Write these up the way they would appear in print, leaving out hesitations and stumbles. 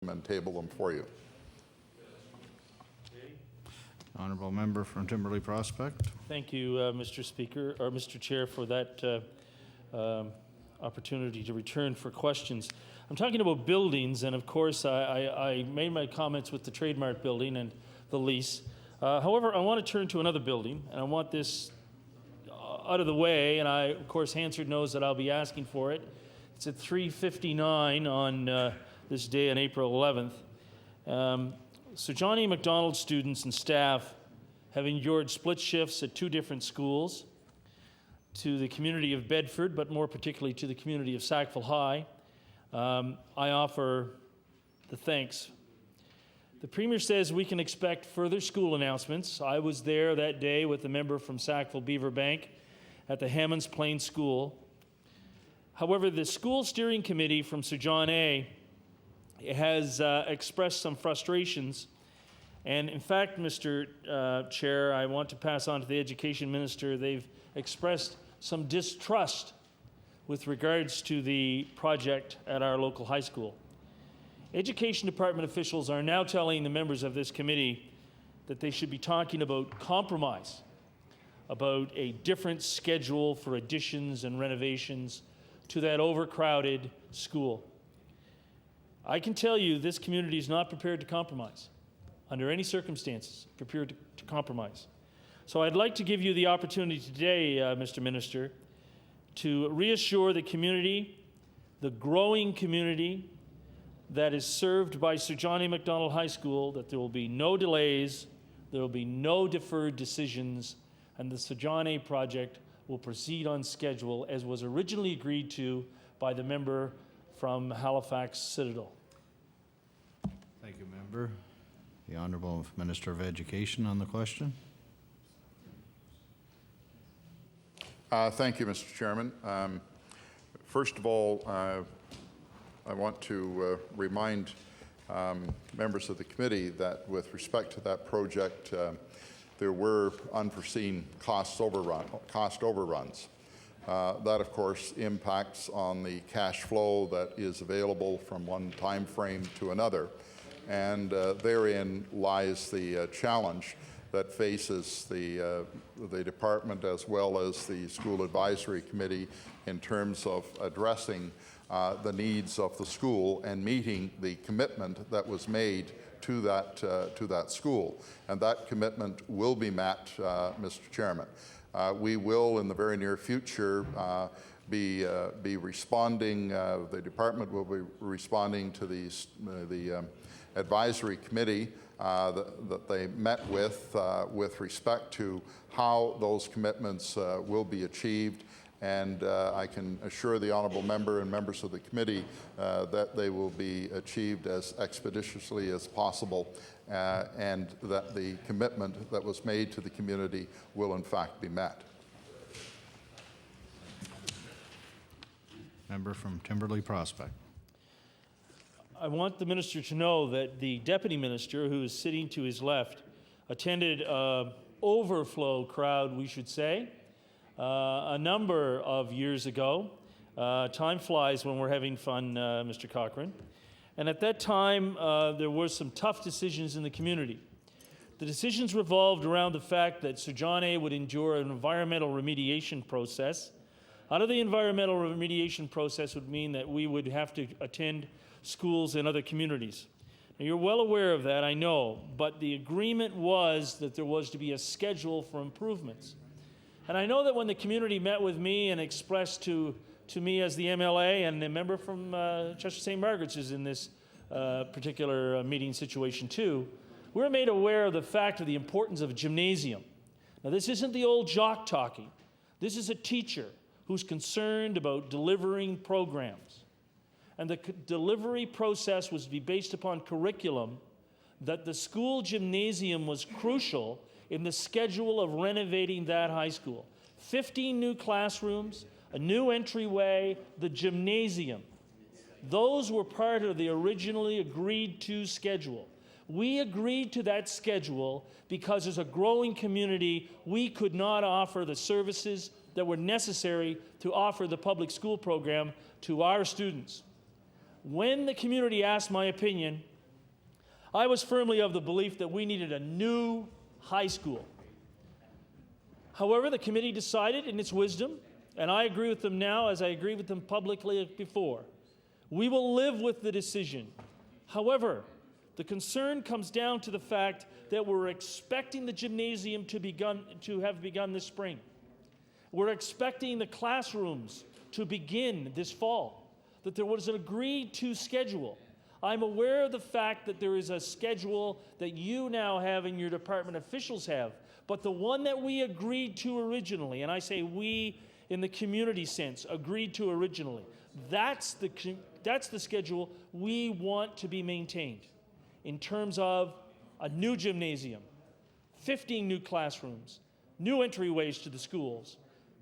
and table them for you. Honourable member from Timberlea Prospect. Thank you, Mr. Speaker, or Mr. Chair, for that opportunity to return for questions. I'm talking about buildings, and of course I made my comments with the Trademark building and the lease. However, I want to turn to another building, and I want this out of the way, and of course Hansard knows that I'll be asking for it. It's at 3:59 on this day on April 11th. Sir John A. Macdonald students and staff have endured split shifts at two different schools. To the community of Bedford, but more particularly to the community of Sackville High, I offer the thanks. The Premier says we can expect further school announcements. I was there that day with a member from Sackville Beaverbank at the Hammonds Plain School. However, the school steering committee from Sir John A. has expressed some frustrations. And in fact, Mr. Chair, I want to pass on to the Education Minister, they've expressed some distrust with regards to the project at our local high school. Education Department officials are now telling the members of this committee that they should be talking about compromise, about a different schedule for additions and renovations to that overcrowded school. I can tell you this community is not prepared to compromise, under any circumstances, prepared to compromise. So I'd like to give you the opportunity today, Mr. Minister, to reassure the community, the growing community that is served by Sir John A. Macdonald High School, that there will be no delays, there will be no deferred decisions, and the Sir John A. project will proceed on schedule as was originally agreed to by the member from Halifax Citadel. Thank you, member. The Honourable Minister of Education on the question. Thank you, Mr. Chairman. First of all, I want to remind members of the committee that with respect to that project, there were unforeseen cost overruns. That, of course, impacts on the cash flow that is available from one time frame to another. And therein lies the challenge that faces the department as well as the school advisory committee in terms of addressing the needs of the school and meeting the commitment that was made to that school. And that commitment will be met, Mr. Chairman. We will, in the very near future, be responding, the department will be responding to the advisory committee that they met with respect to how those commitments will be achieved. And I can assure the honourable member and members of the committee that they will be achieved as expeditiously as possible and that the commitment that was made to the community will in fact be met. Member from Timberlea Prospect. I want the minister to know that the deputy minister, who is sitting to his left, attended an overflow crowd, we should say, a number of years ago. Time flies when we're having fun, Mr. Cochran. And at that time, there were some tough decisions in the community. The decisions revolved around the fact that Sir John A. would endure an environmental remediation process. Out of the environmental remediation process would mean that we would have to attend schools in other communities. Now, you're well aware of that, I know, but the agreement was that there was to be a schedule for improvements. And I know that when the community met with me and expressed to me as the MLA, and a member from Chester St. Margaret's is in this particular meeting situation too, we were made aware of the fact of the importance of a gymnasium. Now, this isn't the old jock talking. This is a teacher who's concerned about delivering programs. And the delivery process was to be based upon curriculum, that the school gymnasium was crucial in the schedule of renovating that high school. 15 new classrooms, a new entryway, the gymnasium. Those were part of the originally agreed to schedule. We agreed to that schedule because as a growing community, we could not offer the services that were necessary to offer the public school program to our students. When the community asked my opinion, I was firmly of the belief that we needed a new high school. However, the committee decided in its wisdom, and I agree with them now as I agreed with them publicly before, we will live with the decision. However, the concern comes down to the fact that we're expecting the gymnasium to have begun this spring. We're expecting the classrooms to begin this fall, that there was an agreed-to schedule. I'm aware of the fact that there is a schedule that you now have and your department officials have, but the one that we agreed to originally, and I say we in the community sense, agreed to originally, that's the schedule we want to be maintained in terms of a new gymnasium, 15 new classrooms, new entryways to the schools.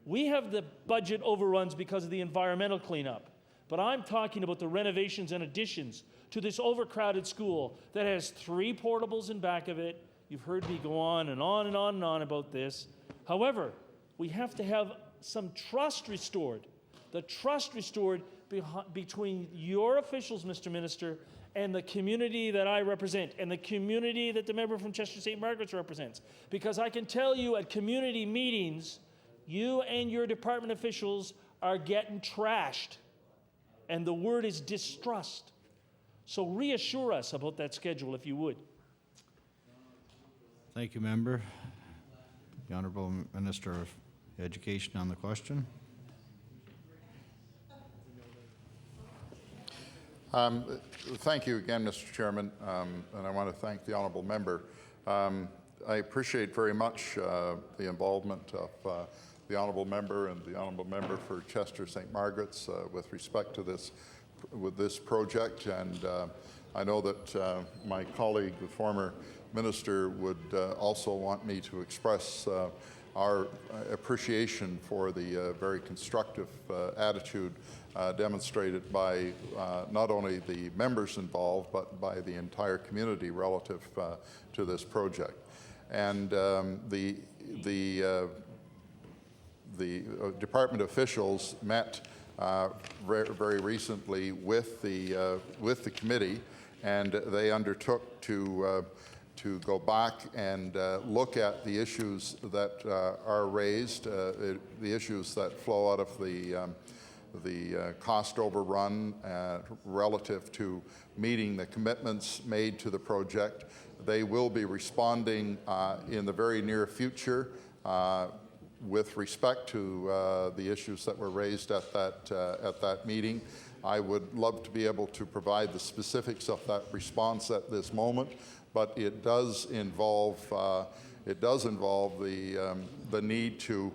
We have the budget overruns because of the environmental cleanup, but I'm talking about the renovations and additions to this overcrowded school that has 3 portables in back of it. You've heard me go on and on and on and on about this. However, we have to have some trust restored. The trust restored between your officials, Mr. Minister, and the community that I represent, and the community that the member from Chester St. Margaret's represents. Because I can tell you at community meetings, you and your department officials are getting trashed, and the word is distrust. So reassure us about that schedule, if you would. Thank you, member. The Honourable Minister of Education on the question. Thank you again, Mr. Chairman, and I want to thank the honourable member. I appreciate very much the involvement of the honourable member and the honourable member for Chester St. Margaret's with respect to this project, and I know that my colleague, the former minister, would also want me to express our appreciation for the very constructive attitude demonstrated by not only the members involved, but by the entire community relative to this project. And the department officials met very recently with the committee, and they undertook to go back and look at the issues that are raised, the issues that flow out of the cost overrun relative to meeting the commitments made to the project. They will be responding in the very near future with respect to the issues that were raised at that meeting. I would love to be able to provide the specifics of that response at this moment, but it does involve the need to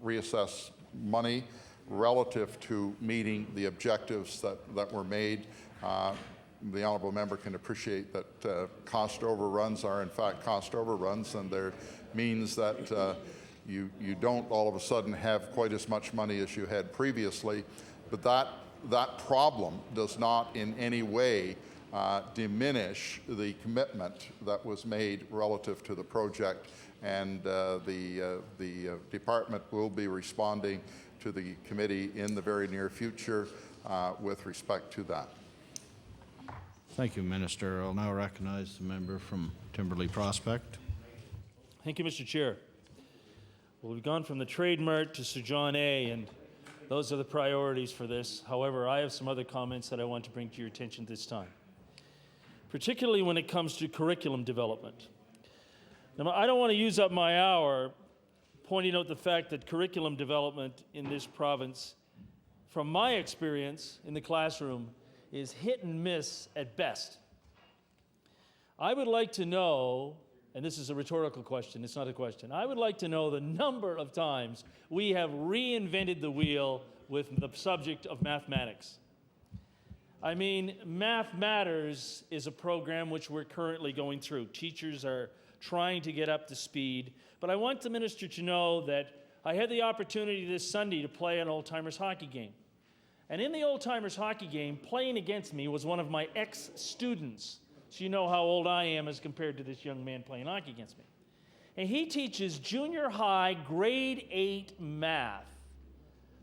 reassess money relative to meeting the objectives that were made. The honourable member can appreciate that cost overruns are in fact cost overruns, and there means that you don't all of a sudden have quite as much money as you had previously, but that problem does not in any way diminish the commitment that was made relative to the project, and the department will be responding to the committee in the very near future with respect to that. Thank you, Minister. I'll now recognize the member from Timberley Prospect. Thank you, Mr. Chair. Well, we've gone from the Trade Mart to Sir John A., and those are the priorities for this. However, I have some other comments that I want to bring to your attention this time, particularly when it comes to curriculum development. Now, I don't want to use up my hour pointing out the fact that curriculum development in this province, from my experience in the classroom, is hit and miss at best. I would like to know, and this is a rhetorical question, it's not a question, I would like to know the number of times we have reinvented the wheel with the subject of mathematics. I mean, Math Matters is a program which we're currently going through. Teachers are trying to get up to speed, but I want the minister to know that I had the opportunity this Sunday to play an old-timers hockey game. And in the old-timers hockey game, playing against me was one of my ex-students. So you know how old I am as compared to this young man playing hockey against me. And he teaches junior high grade 8 math.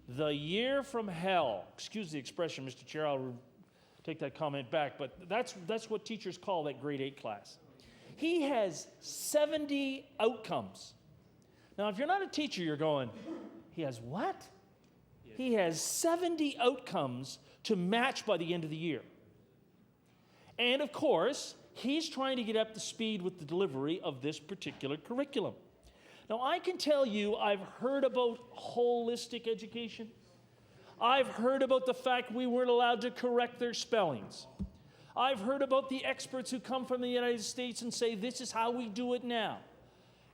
The year from hell, excuse the expression, Mr. Chair, I'll take that comment back, but that's what teachers call that grade 8 class. He has 70 outcomes. Now, if you're not a teacher, you're going, he has what? Yeah. He has 70 outcomes to match by the end of the year. And of course, he's trying to get up to speed with the delivery of this particular curriculum. Now, I can tell you, I've heard about holistic education. I've heard about the fact we weren't allowed to correct their spellings. I've heard about the experts who come from the United States and say, this is how we do it now.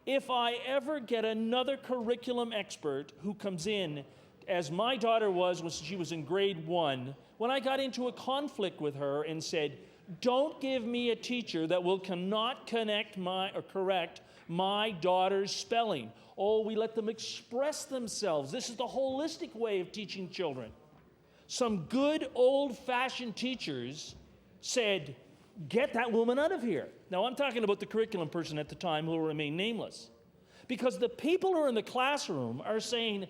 If I ever get another curriculum expert who comes in, as my daughter was when she was in grade 1, when I got into a conflict with her and said, don't give me a teacher that cannot correct my daughter's spelling. Oh, we let them express themselves. This is the holistic way of teaching children. Some good old-fashioned teachers said, get that woman out of here. Now, I'm talking about the curriculum person at the time who will remain nameless. Because the people who are in the classroom are saying,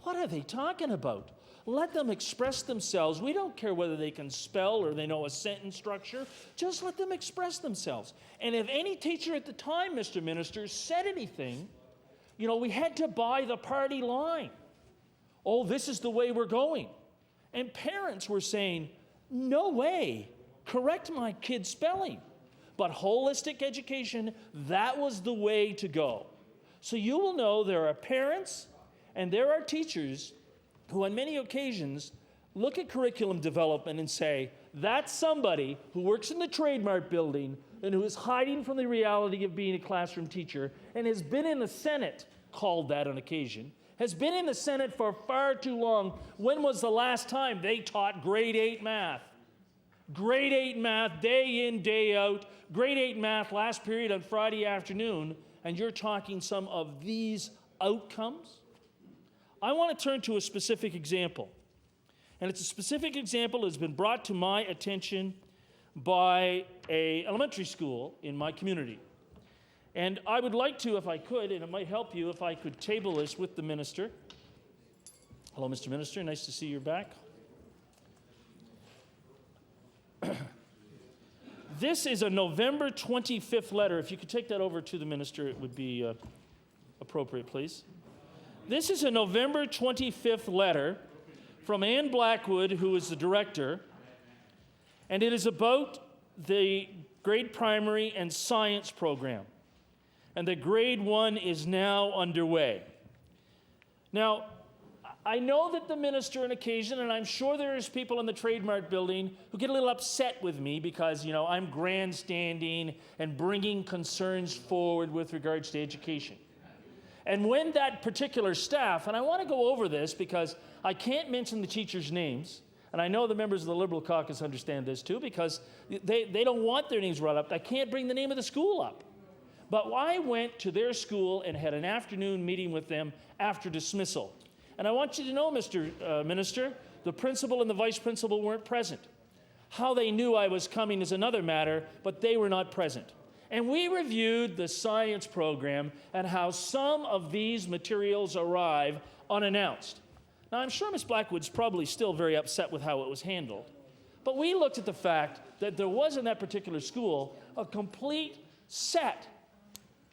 what are they talking about? Let them express themselves. We don't care whether they can spell or they know a sentence structure. Just let them express themselves. And if any teacher at the time, Mr. Minister, said anything, we had to buy the party line. Oh, this is the way we're going. And parents were saying, no way, correct my kid's spelling. But holistic education, that was the way to go. So you will know there are parents and there are teachers who on many occasions look at curriculum development and say, that's somebody who works in the Trademark building and who is hiding from the reality of being a classroom teacher and has been in the Senate, called that on occasion, has been in the Senate for far too long. When was the last time they taught grade 8 math? Grade 8 math, day in, day out. Grade 8 math, last period on Friday afternoon, and you're talking some of these outcomes? I want to turn to a specific example. And it's a specific example that has been brought to my attention by an elementary school in my community. And I would like to, if I could, and it might help you if I could table this with the minister. Hello, Mr. Minister. Nice to see you're back. This is a November 25th letter. If you could take that over to the minister, it would be appropriate, please. This is a November 25th letter from Ann Blackwood, who is the director, and it is about the grade primary and science program. And the grade 1 is now underway. Now, I know that the minister on occasion, and I'm sure there's people in the Trademark building who get a little upset with me because, I'm grandstanding and bringing concerns forward with regards to education. And when that particular staff, and I want to go over this because I can't mention the teachers' names, and I know the members of the Liberal caucus understand this too, because they don't want their names brought up. I can't bring the name of the school up. But I went to their school and had an afternoon meeting with them after dismissal. And I want you to know, Mr. Minister, the principal and the vice principal weren't present. How they knew I was coming is another matter, but they were not present. And we reviewed the science program and how some of these materials arrive unannounced. Now, I'm sure Ms. Blackwood's probably still very upset with how it was handled. But we looked at the fact that there was in that particular school a complete set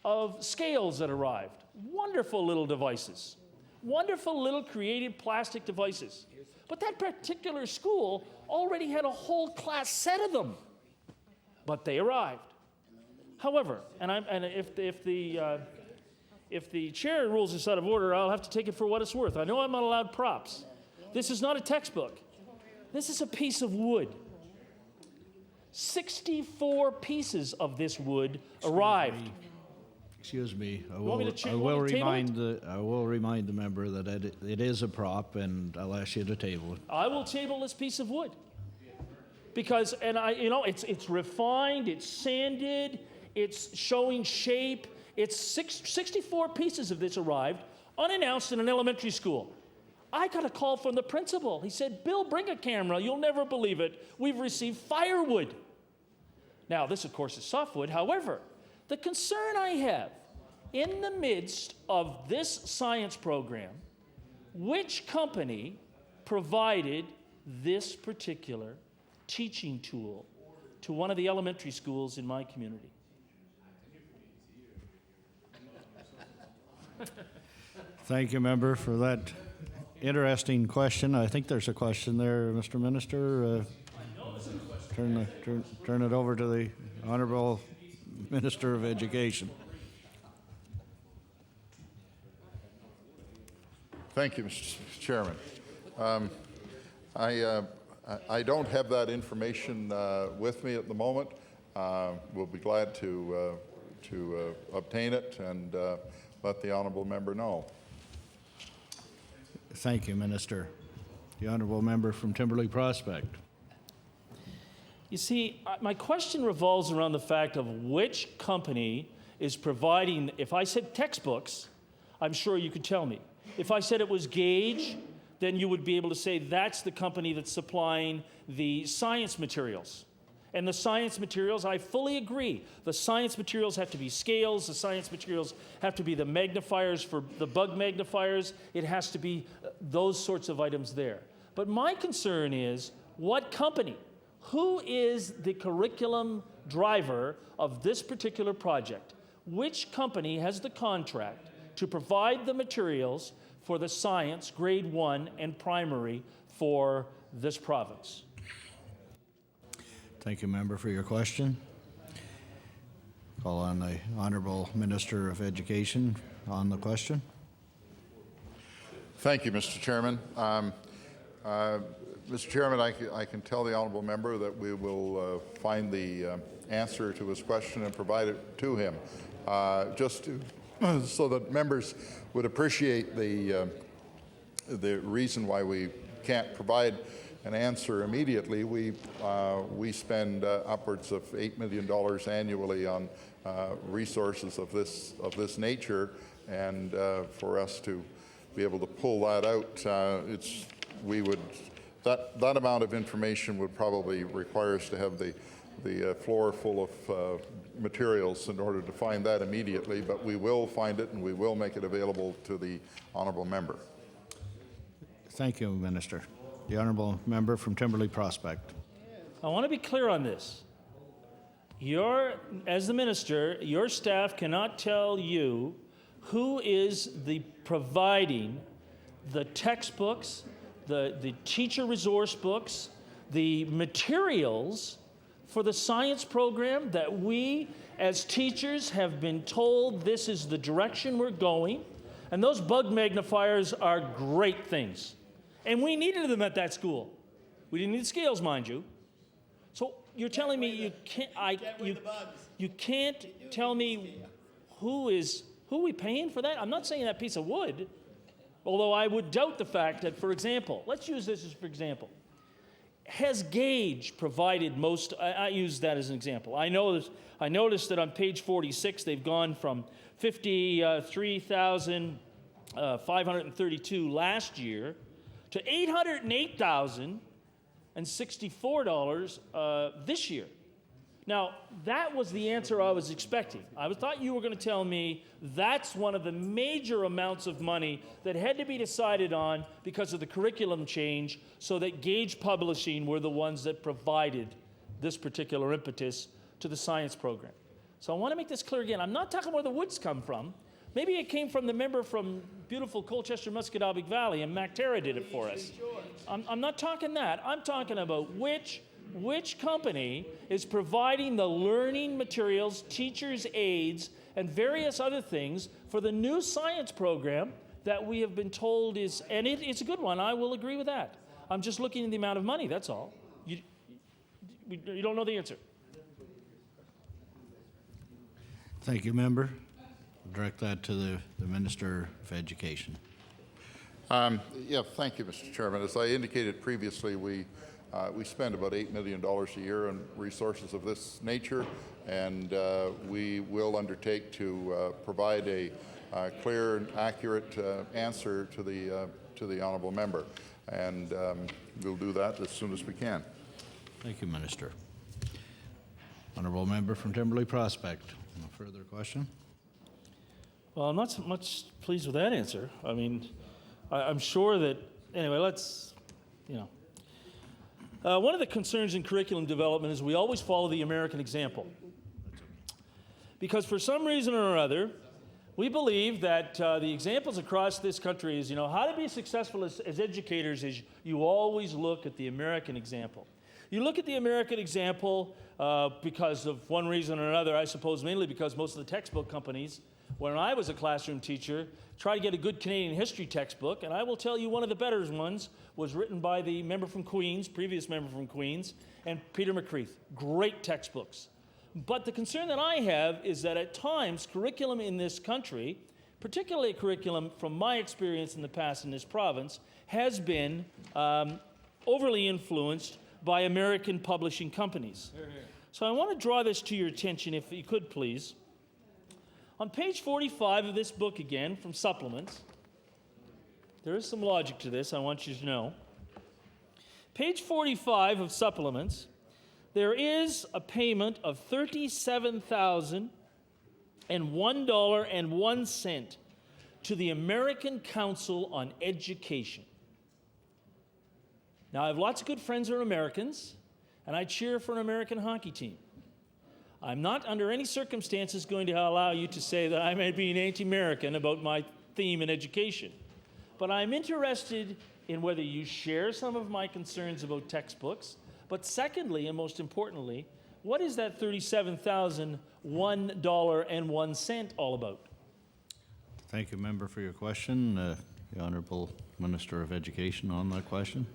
of scales that arrived. Wonderful little devices. Wonderful little creative plastic devices. But that particular school already had a whole class set of them. But they arrived. However, if the chair rules this out of order, I'll have to take it for what it's worth. I know I'm not allowed props. This is not a textbook. This is a piece of wood. 64 pieces of this wood arrived. Excuse me. I want me will, to I will remind the member that it is a prop, and I'll ask you to table it. I will table this piece of wood because, it's refined, it's sanded, it's showing shape. It's 64 pieces of this arrived unannounced in an elementary school. I got a call from the principal. He said, "Bill, bring a camera. You'll never believe it. We've received firewood." Now, this, of course, is softwood. However, the concern I have, in the midst of this science program, which company provided this particular teaching tool to one of the elementary schools in my community. Thank you, member, for that interesting question. I think there's a question there, Mr. Minister. Turn it over to the Honourable Minister of Education. Thank you, Mr. Chairman. I don't have that information with me at the moment. We'll be glad to obtain it and let the honourable member know. Thank you, Minister. The honourable member from Timberley Prospect. You see, my question revolves around the fact of which company is providing. If I said textbooks, I'm sure you could tell me. If I said it was Gage, then you would be able to say that's the company that's supplying the science materials. And the science materials, I fully agree. The science materials have to be scales. The science materials have to be the magnifiers for the bug magnifiers. It has to be those sorts of items there. But my concern is what company? Who is the curriculum driver of this particular project? Which company has the contract to provide the materials for the science, grade 1 and primary for this province? Thank you, member, for your question. Call on the Honourable Minister of Education on the question. Thank you, Mr. Chairman. Mr. Chairman, I can tell the honourable member that we will find the answer to his question and provide it to him. Just to, so that members would appreciate the reason why we can't provide an answer immediately. We spend upwards of $8 million annually on resources of this nature, and for us to be able to pull that out, that amount of information would probably require us to have the floor full of materials in order to find that immediately, but we will find it and we will make it available to the honourable member. Thank you, Minister. The honourable member from Timberley Prospect. I want to be clear on this. As the minister, your staff cannot tell you who is providing the textbooks, the teacher resource books, the materials for the science program that we as teachers have been told this is the direction we're going. And those bug magnifiers are great things. And we needed them at that school. We didn't need scales, mind you. So you're telling me you can't tell me who are we paying for that? I'm not saying that piece of wood, although I would doubt the fact that, for example, let's use this as for example. Has Gage provided most? I use that as an example. I noticed that on page 46 they've gone from 53,532 last year to $808,064 this year. Now, that was the answer I was expecting. I thought you were going to tell me that's one of the major amounts of money that had to be decided on because of the curriculum change, so that Gage Publishing were the ones that provided this particular impetus to the science program. So I want to make this clear again. I'm not talking where the woods come from. Maybe it came from the member from beautiful Colchester Musquedoboit Valley, and MacTerra did it for us. I'm not talking that. I'm talking about which company is providing the learning materials, teachers' aids, and various other things for the new science program that we have been told is, and it's a good one, I will agree with that. I'm just looking at the amount of money, that's all. You don't know the answer. Thank you, member. I'll direct that to the Minister of Education. Yeah, thank you, Mr. Chairman. As I indicated previously, we spend about $8 million a year on resources of this nature, and we will undertake to provide a clear and accurate answer to the honourable member, and we'll do that as soon as we can. Thank you, Minister. Honourable member from Timberley Prospect. No further question? Well, I'm not so much pleased with that answer. I mean, I'm sure that, anyway, let's, One of the concerns in curriculum development is we always follow the American example. Because for some reason or other, we believe that the examples across this country is, how to be successful as educators is you always look at the American example. You look at the American example because of one reason or another, I suppose mainly because most of the textbook companies, when I was a classroom teacher, try to get a good Canadian history textbook, and I will tell you one of the better ones was written by the member from Queens, previous member from Queens, and Peter McCreath. Great textbooks. But the concern that I have is that at times, curriculum in this country, particularly curriculum from my experience in the past in this province, has been overly influenced by American publishing companies. So I want to draw this to your attention, if you could please. On page 45 of this book again, from supplements, there is some logic to this, I want you to know. Page 45 of supplements, there is a payment of $37,001.01 to the American Council on Education. Now, I have lots of good friends who are Americans, and I cheer for an American hockey team. I'm not under any circumstances going to allow you to say that I may be anti-American about my theme in education. But I'm interested in whether you share some of my concerns about textbooks. But secondly, and most importantly, what is that $37,001.01 all about? Thank you, member, for your question. The Honourable Minister of Education on that question.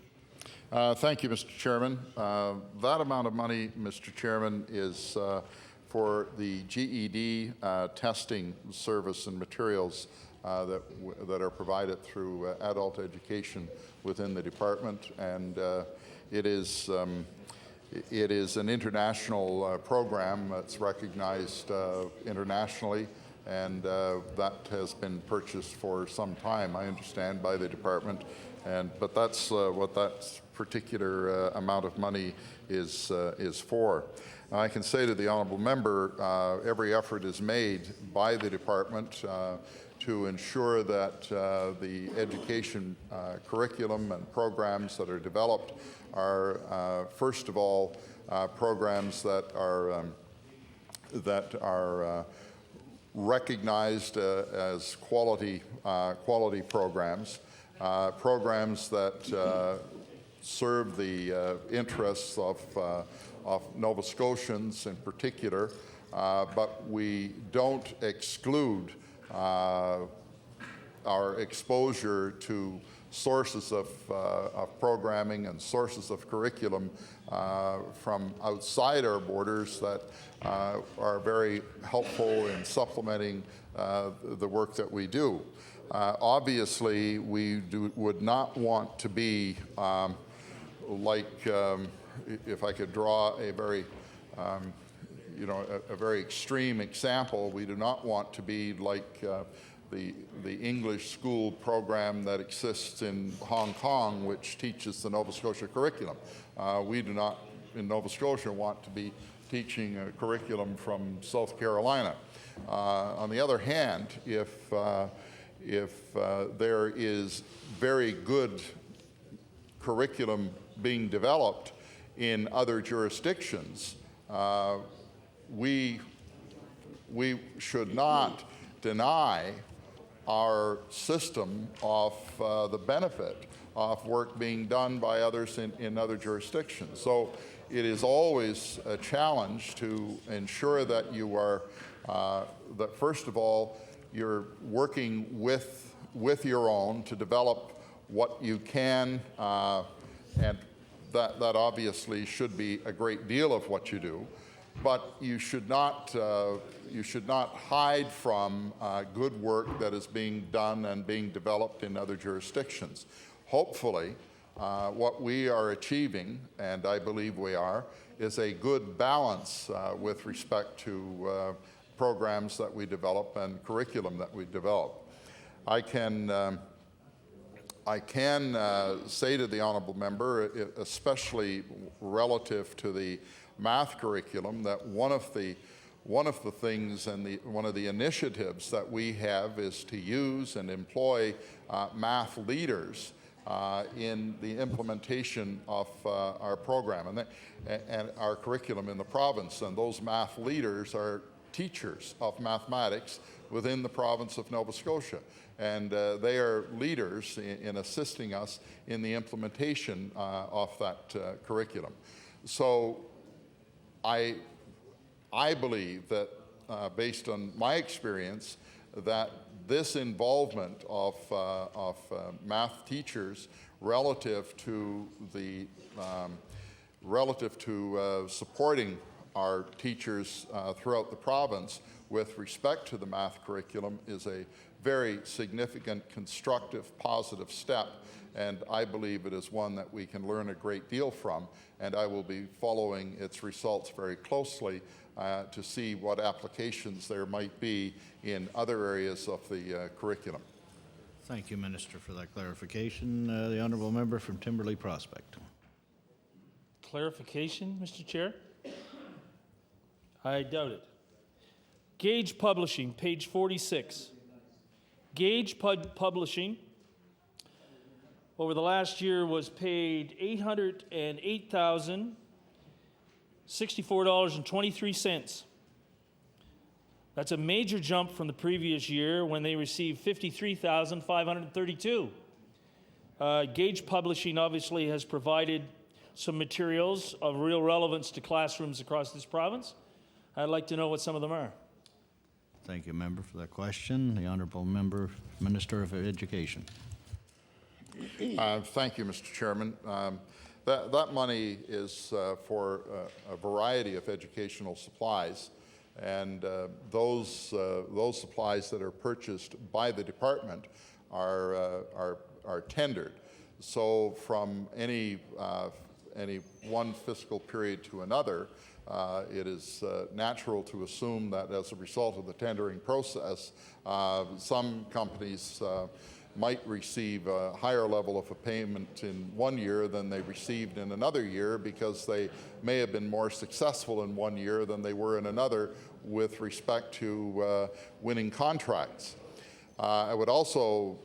Thank you, Mr. Chairman. That amount of money, Mr. Chairman, is for the GED testing service and materials that are provided through adult education within the department, and it is an international program that's recognized internationally, and that has been purchased for some time, I understand, by the department. But that's what that particular amount of money is for. I can say to the honourable member, every effort is made by the department to ensure that the education curriculum and programs that are developed are, first of all, programs that are recognized as quality programs. Programs that serve the interests of Nova Scotians in particular, but we don't exclude our exposure to sources of programming and sources of curriculum from outside our borders that are very helpful in supplementing the work that we do. Obviously, we would not want to be if I could draw a very, a very extreme example, we do not want to be like the English school program that exists in Hong Kong, which teaches the Nova Scotia curriculum. We do not, in Nova Scotia, want to be teaching a curriculum from South Carolina. On the other hand, if there is very good curriculum being developed in other jurisdictions, we should not deny our system of the benefit of work being done by others in other jurisdictions. So it is always a challenge to ensure that you are, that first of all, you're working with your own to develop what you can, and that obviously should be a great deal of what you do. But you should not hide from good work that is being done and being developed in other jurisdictions. Hopefully, what we are achieving, and I believe we are, is a good balance with respect to programs that we develop and curriculum that we develop. I can say to the honourable member, especially relative to the math curriculum, that one of the things and one of the initiatives that we have is to use and employ math leaders in the implementation of our program and our curriculum in the province. And those math leaders are teachers of mathematics within the province of Nova Scotia. And they are leaders in assisting us in the implementation of that curriculum. So I believe that, based on my experience, that this involvement of math teachers relative to supporting our teachers throughout the province with respect to the math curriculum is a very significant, constructive, positive step, and I believe it is one that we can learn a great deal from, and I will be following its results very closely to see what applications there might be in other areas of the curriculum. Thank you, Minister, for that clarification. The honourable member from Timberlea Prospect. Clarification, Mr. Chair? I doubt it. Gage Publishing, page 46. Gage Publishing, over the last year, was paid $808,064.23. That's a major jump from the previous year when they received $53,532. Gage Publishing obviously has provided some materials of real relevance to classrooms across this province. I'd like to know what some of them are. Thank you, member, for that question. The honourable member, Minister of Education. Thank you, Mr. Chairman. That money is for a variety of educational supplies, and those supplies that are purchased by the department are tendered. So from any one fiscal period to another, it is natural to assume that as a result of the tendering process, some companies might receive a higher level of a payment in one year than they received in another year, because they may have been more successful in one year than they were in another with respect to winning contracts. I would also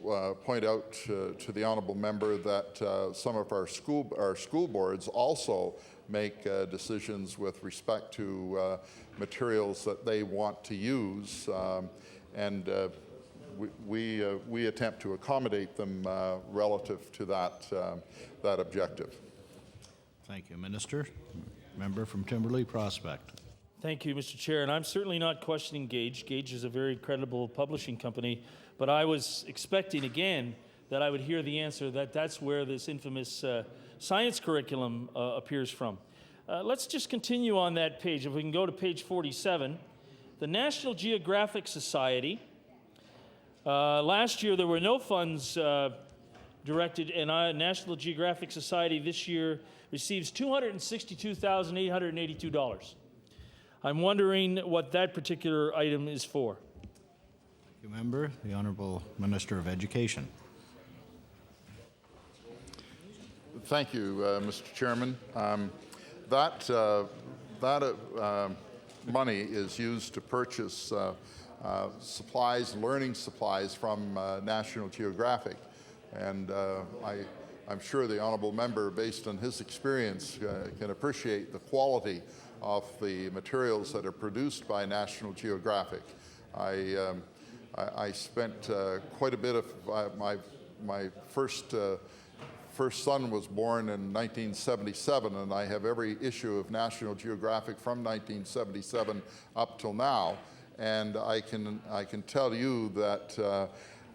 point out to the honourable member that some of our school boards also make decisions with respect to materials that they want to use, and we attempt to accommodate them relative to that objective. Thank you, Minister. Member from Timberlea Prospect. Thank you, Mr. Chair. And I'm certainly not questioning Gage. Gage is a very credible publishing company, but I was expecting again that I would hear the answer that that's where this infamous science curriculum appears from. Let's just continue on that page. If we can go to page 47. The National Geographic Society. Last year there were no funds directed, and National Geographic Society this year receives $262,882. I'm wondering what that particular item is for. Thank you, member. The Honourable Minister of Education. Thank you, Mr. Chairman. That money is used to purchase supplies, learning supplies from National Geographic, and I'm sure the honourable member, based on his experience, can appreciate the quality of the materials that are produced by National Geographic. I spent quite a bit of my first son was born in 1977, and I have every issue of National Geographic from 1977 up till now, and I can tell you that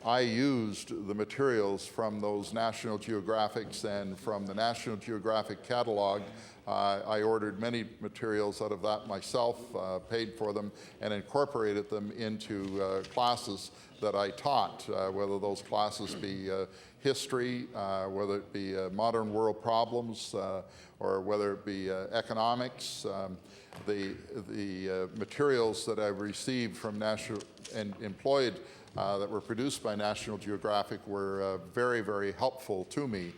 I used the materials from those National Geographics and from the National Geographic catalog. I ordered many materials out of that myself, paid for them, and incorporated them into classes that I taught, whether those classes be history, whether it be modern world problems, or whether it be economics. The materials that I've received from National and employed that were produced by National Geographic were very, very helpful to me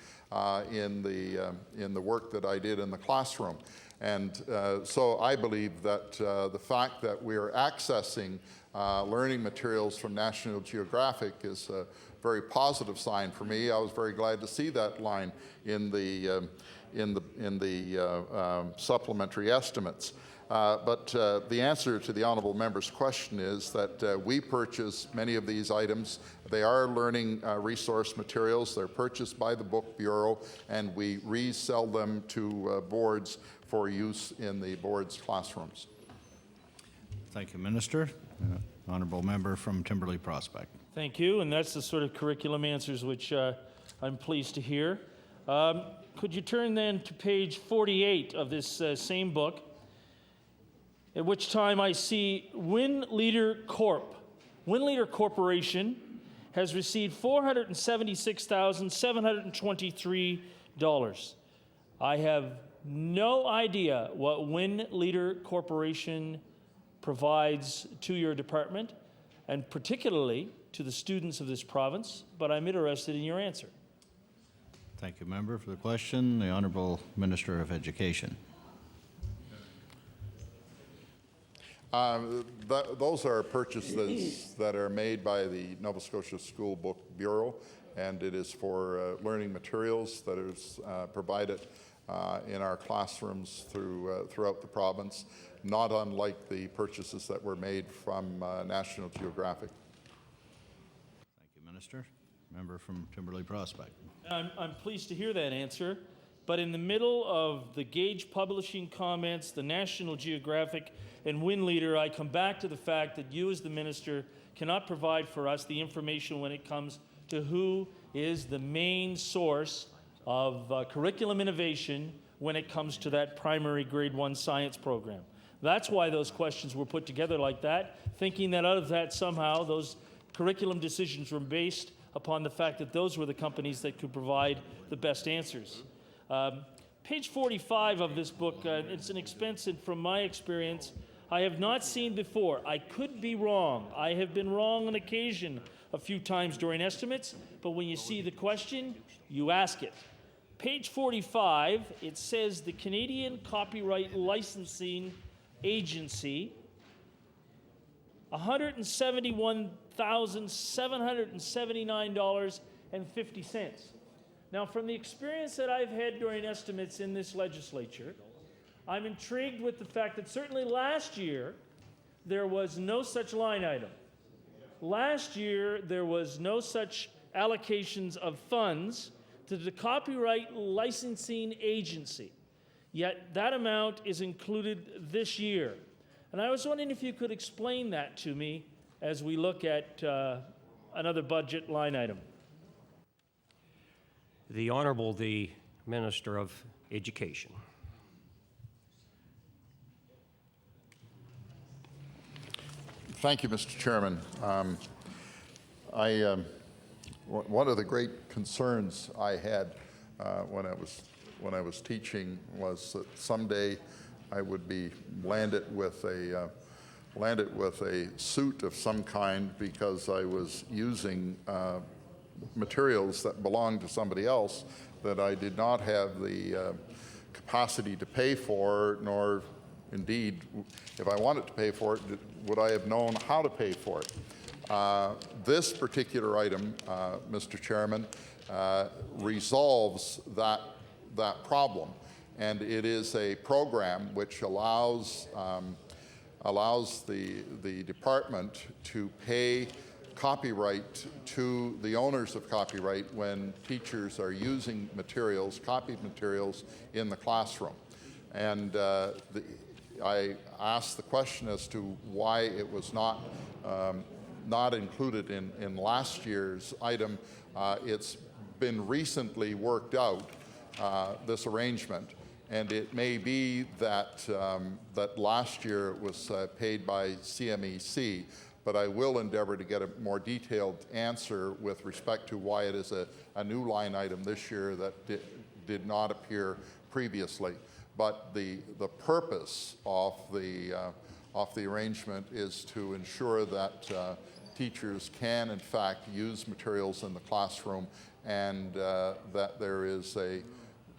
in the work that I did in the classroom. And so I believe that the fact that we are accessing learning materials from National Geographic is a very positive sign for me. I was very glad to see that line in the supplementary estimates. But the answer to the honourable member's question is that we purchase many of these items. They are learning resource materials. They're purchased by the Book Bureau, and we resell them to boards for use in the board's classrooms. Thank you, Minister. Honourable member from Timberley Prospect. Thank you, and that's the sort of curriculum answers which I'm pleased to hear. Could you turn then to page 48 of this same book, at which time I see Win Leader Corp. Win Leader Corporation has received $476,723. I have no idea what Win Leader Corporation provides to your department, and particularly to the students of this province, but I'm interested in your answer. Thank you, member, for the question. The Honourable Minister of Education. Those are purchases that are made by the Nova Scotia School Book Bureau, and it is for learning materials that is provided in our classrooms throughout the province, not unlike the purchases that were made from National Geographic. Thank you, Minister. Member from Timberley Prospect. I'm pleased to hear that answer, but in the middle of the Gage Publishing comments, the National Geographic, and Win Leader, I come back to the fact that you as the minister cannot provide for us the information when it comes to who is the main source of curriculum innovation when it comes to that primary grade 1 science program. That's why those questions were put together like that, thinking that out of that somehow those curriculum decisions were based upon the fact that those were the companies that could provide the best answers. Page 45 of this book, it's an expense, and from my experience, I have not seen before. I could be wrong. I have been wrong on occasion a few times during estimates, but when you see the question, you ask it. Page 45, it says the Canadian Copyright Licensing Agency, $171,779.50. Now, from the experience that I've had during estimates in this legislature, I'm intrigued with the fact that certainly last year there was no such line item. Last year there was no such allocations of funds to the Copyright Licensing Agency. Yet that amount is included this year. And I was wondering if you could explain that to me as we look at another budget line item. The Honourable the Minister of Education. Thank you, Mr. Chairman. One of the great concerns I had when I was teaching was that someday I would be landed with a suit of some kind because I was using materials that belonged to somebody else that I did not have the capacity to pay for, nor indeed, if I wanted to pay for it, would I have known how to pay for it. This particular item, Mr. Chairman, resolves that problem, and it is a program which allows the department to pay copyright to the owners of copyright when teachers are using materials, copied materials, in the classroom. And I asked the question as to why it was not included in last year's item. It's been recently worked out, this arrangement, and it may be that that last year it was paid by CMEC, but I will endeavor to get a more detailed answer with respect to why it is a new line item this year that did not appear previously. But the purpose of the arrangement is to ensure that teachers can in fact use materials in the classroom, and that there is a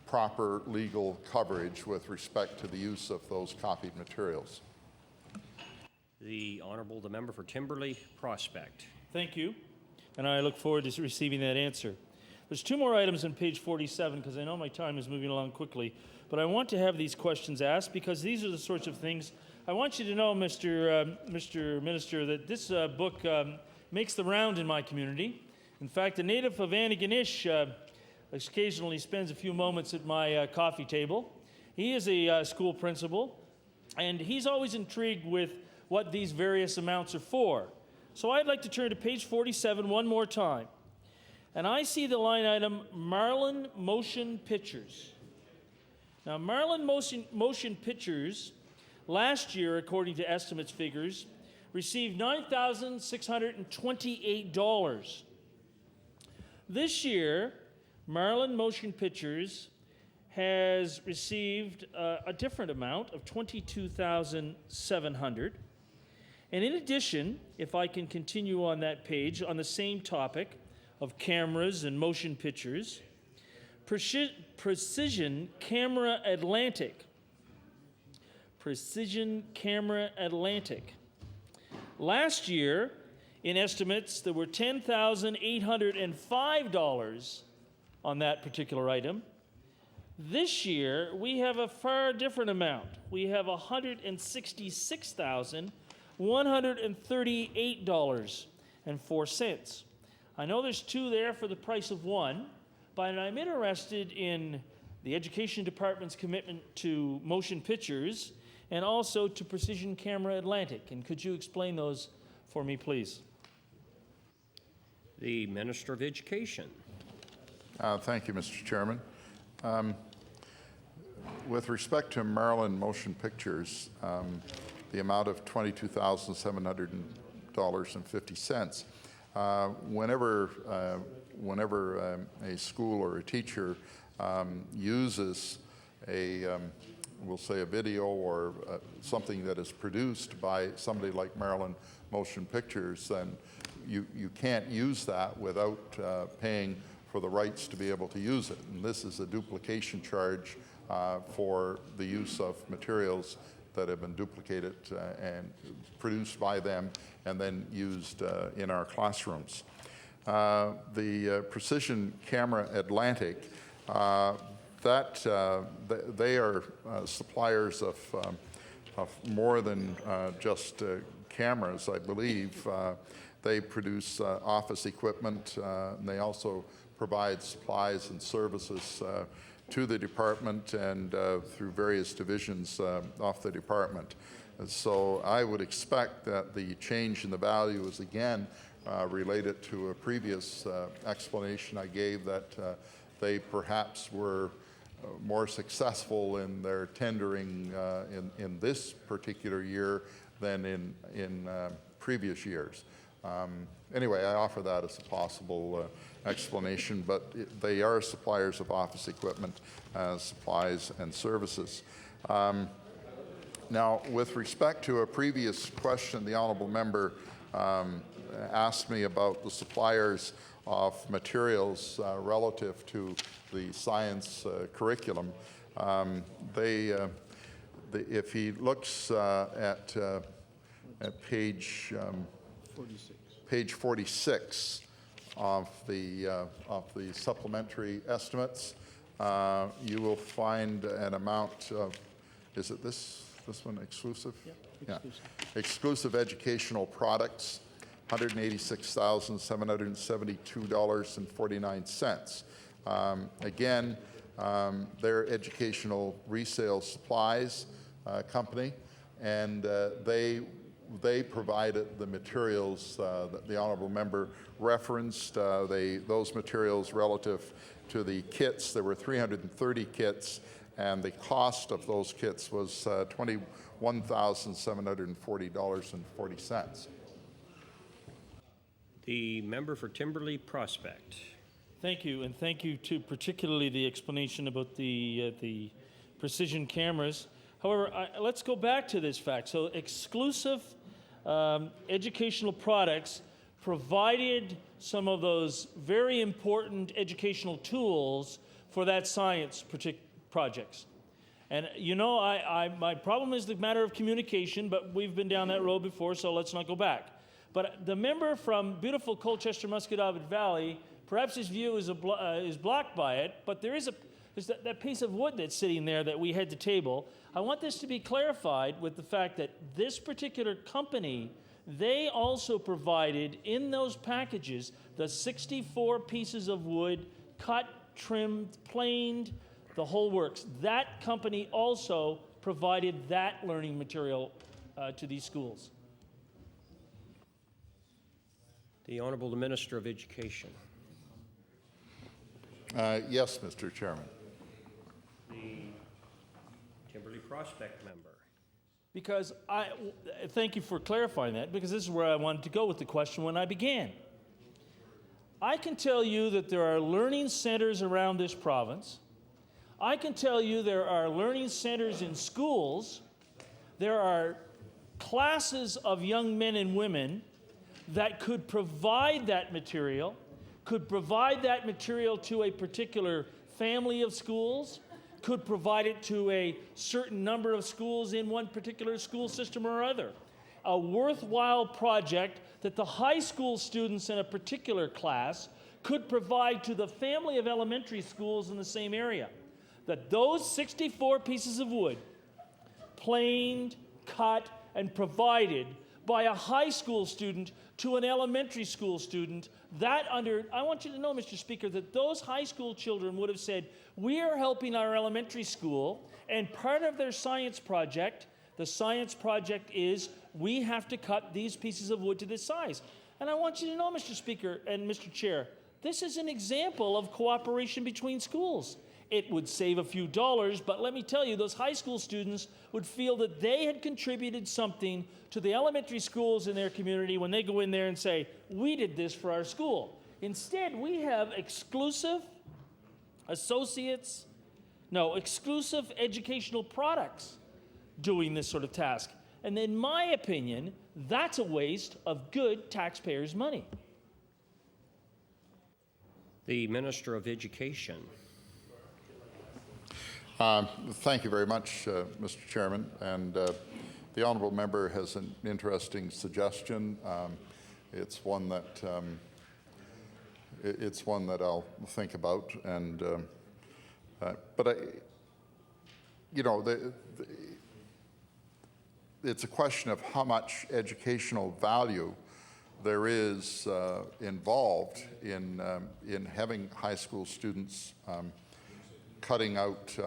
proper legal coverage with respect to the use of those copied materials. The Honourable, the member for Timberley Prospect. Thank you, and I look forward to receiving that answer. There's two more items on page 47, because I know my time is moving along quickly, but I want to have these questions asked because these are the sorts of things I want you to know, Mr. Minister, that this book makes the round in my community. In fact, a native of Antigonish occasionally spends a few moments at my coffee table. He is a school principal, and he's always intrigued with what these various amounts are for. So I'd like to turn to page 47 one more time. And I see the line item, Marlin Motion Pictures. Now, Marlin Motion Pictures, last year, according to estimates figures, received $9,628. This year, Marlin Motion Pictures has received a different amount of $22,700. And in addition, if I can continue on that page, on the same topic of cameras and motion pictures, Precision Camera Atlantic. Precision Camera Atlantic. Last year, in estimates, there were $10,805 on that particular item. This year, we have a far different amount. We have $166,138.04. I know there's two there for the price of one, but I'm interested in the Education Department's commitment to motion pictures and also to Precision Camera Atlantic. And could you explain those for me, please? The Minister of Education. Thank you, Mr. Chairman. With respect to Maryland Motion Pictures, the amount of $22,700.50, whenever a school or a teacher uses we'll say a video or something that is produced by somebody like Maryland Motion Pictures, then you can't use that without paying for the rights to be able to use it. And this is a duplication charge for the use of materials that have been duplicated and produced by them and then used in our classrooms. The Precision Camera Atlantic, they are suppliers of more than just cameras, I believe. They produce office equipment, and they also provide supplies and services to the department and through various divisions of the department. And so I would expect that the change in the value is again related to a previous explanation I gave, that they perhaps were more successful in their tendering in this particular year than in previous years. Anyway, I offer that as a possible explanation, but they are suppliers of office equipment, supplies, and services. Now, with respect to a previous question, the honourable member asked me about the suppliers of materials relative to the science curriculum. If he looks at page 46 of the supplementary estimates, you will find an amount of, is it this one exclusive? Yeah, exclusive educational products, $186,772.49. Again, they're educational resale supplies company, and they provided the materials that the honourable member referenced. Those materials relative to the kits, there were 330 kits, and the cost of those kits was $21,740.40. The member for Timberley Prospect. Thank you, and thank you to particularly the explanation about the precision cameras. However, let's go back to this fact. So exclusive educational products provided some of those very important educational tools for that science projects. And you know, my problem is the matter of communication, but we've been down that road before, so let's not go back. But the member from beautiful Colchester Musquodoboit Valley, perhaps his view is blocked by it, but there's that piece of wood that's sitting there that we had to table. I want this to be clarified with the fact that this particular company, they also provided in those packages the 64 pieces of wood, cut, trimmed, planed, the whole works. That company also provided that learning material to these schools. The Honourable Minister of Education. Yes, Mr. Chairman. The Timberley Prospect member. Because thank you for clarifying that, because this is where I wanted to go with the question when I began. I can tell you that there are learning centers around this province. I can tell you there are learning centers in schools. There are classes of young men and women that could provide that material, to a particular family of schools, could provide it to a certain number of schools in one particular school system or other. A worthwhile project that the high school students in a particular class could provide to the family of elementary schools in the same area. That those 64 pieces of wood, planed, cut, and provided by a high school student to an elementary school student, I want you to know, Mr. Speaker, that those high school children would have said, we are helping our elementary school, and part of their science project, the science project is, we have to cut these pieces of wood to this size. And I want you to know, Mr. Speaker and Mr. Chair, this is an example of cooperation between schools. It would save a few dollars, but let me tell you, those high school students would feel that they had contributed something to the elementary schools in their community when they go in there and say, we did this for our school. Instead, we have exclusive educational products doing this sort of task. And in my opinion, that's a waste of good taxpayers' money. The Minister of Education. Thank you very much, Mr. Chairman. And the honourable member has an interesting suggestion. It's one that I'll think about. And but it's a question of how much educational value there is involved in having high school students cutting out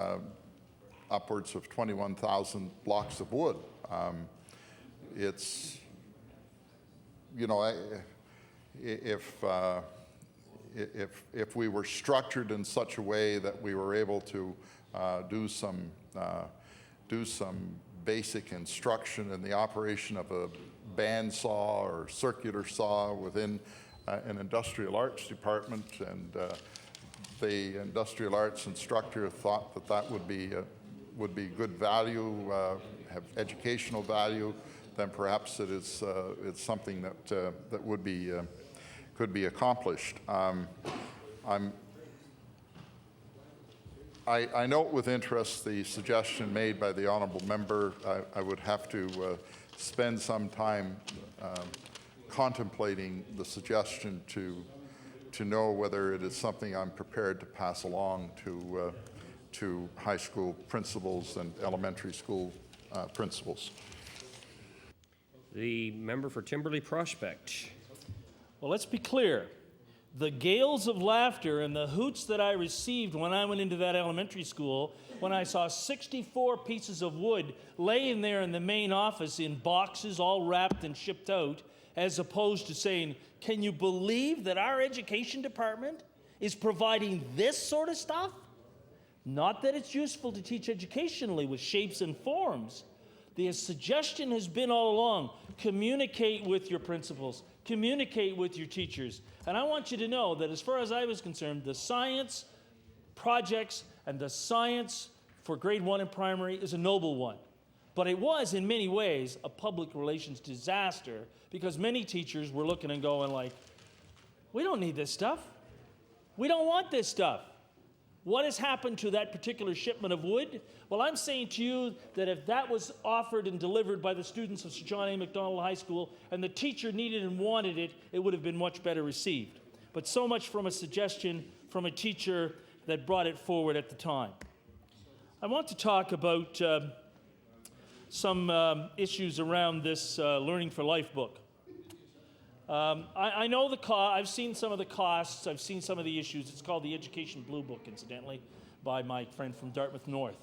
upwards of 21,000 blocks of wood. It's, if we were structured in such a way that we were able to do some basic instruction in the operation of a bandsaw or circular saw within an industrial arts department, and the industrial arts instructor thought that would be good value, have educational value, then perhaps it's something that would be could be accomplished. I note with interest the suggestion made by the honourable member. I would have to spend some time contemplating the suggestion to know whether it is something I'm prepared to pass along to high school principals and elementary school principals. The member for Timberley Prospect. Well, let's be clear. The gales of laughter and the hoots that I received when I went into that elementary school, when I saw 64 pieces of wood laying there in the main office in boxes all wrapped and shipped out, as opposed to saying, can you believe that our education department is providing this sort of stuff? Not that it's useful to teach educationally with shapes and forms. The suggestion has been all along, communicate with your principals, communicate with your teachers. And I want you to know that as far as I was concerned, the science projects and the science for grade 1 in primary is a noble one. But it was, in many ways, a public relations disaster because many teachers were looking and going like, we don't need this stuff. We don't want this stuff. What has happened to that particular shipment of wood? Well, I'm saying to you that if that was offered and delivered by the students of Sir John A. Macdonald High School and the teacher needed and wanted it, it would have been much better received. But so much from a suggestion from a teacher that brought it forward at the time. I want to talk about some issues around this Learning for Life book. I know I've seen some of the costs, I've seen some of the issues. It's called the Education Blue Book, incidentally, by my friend from Dartmouth North.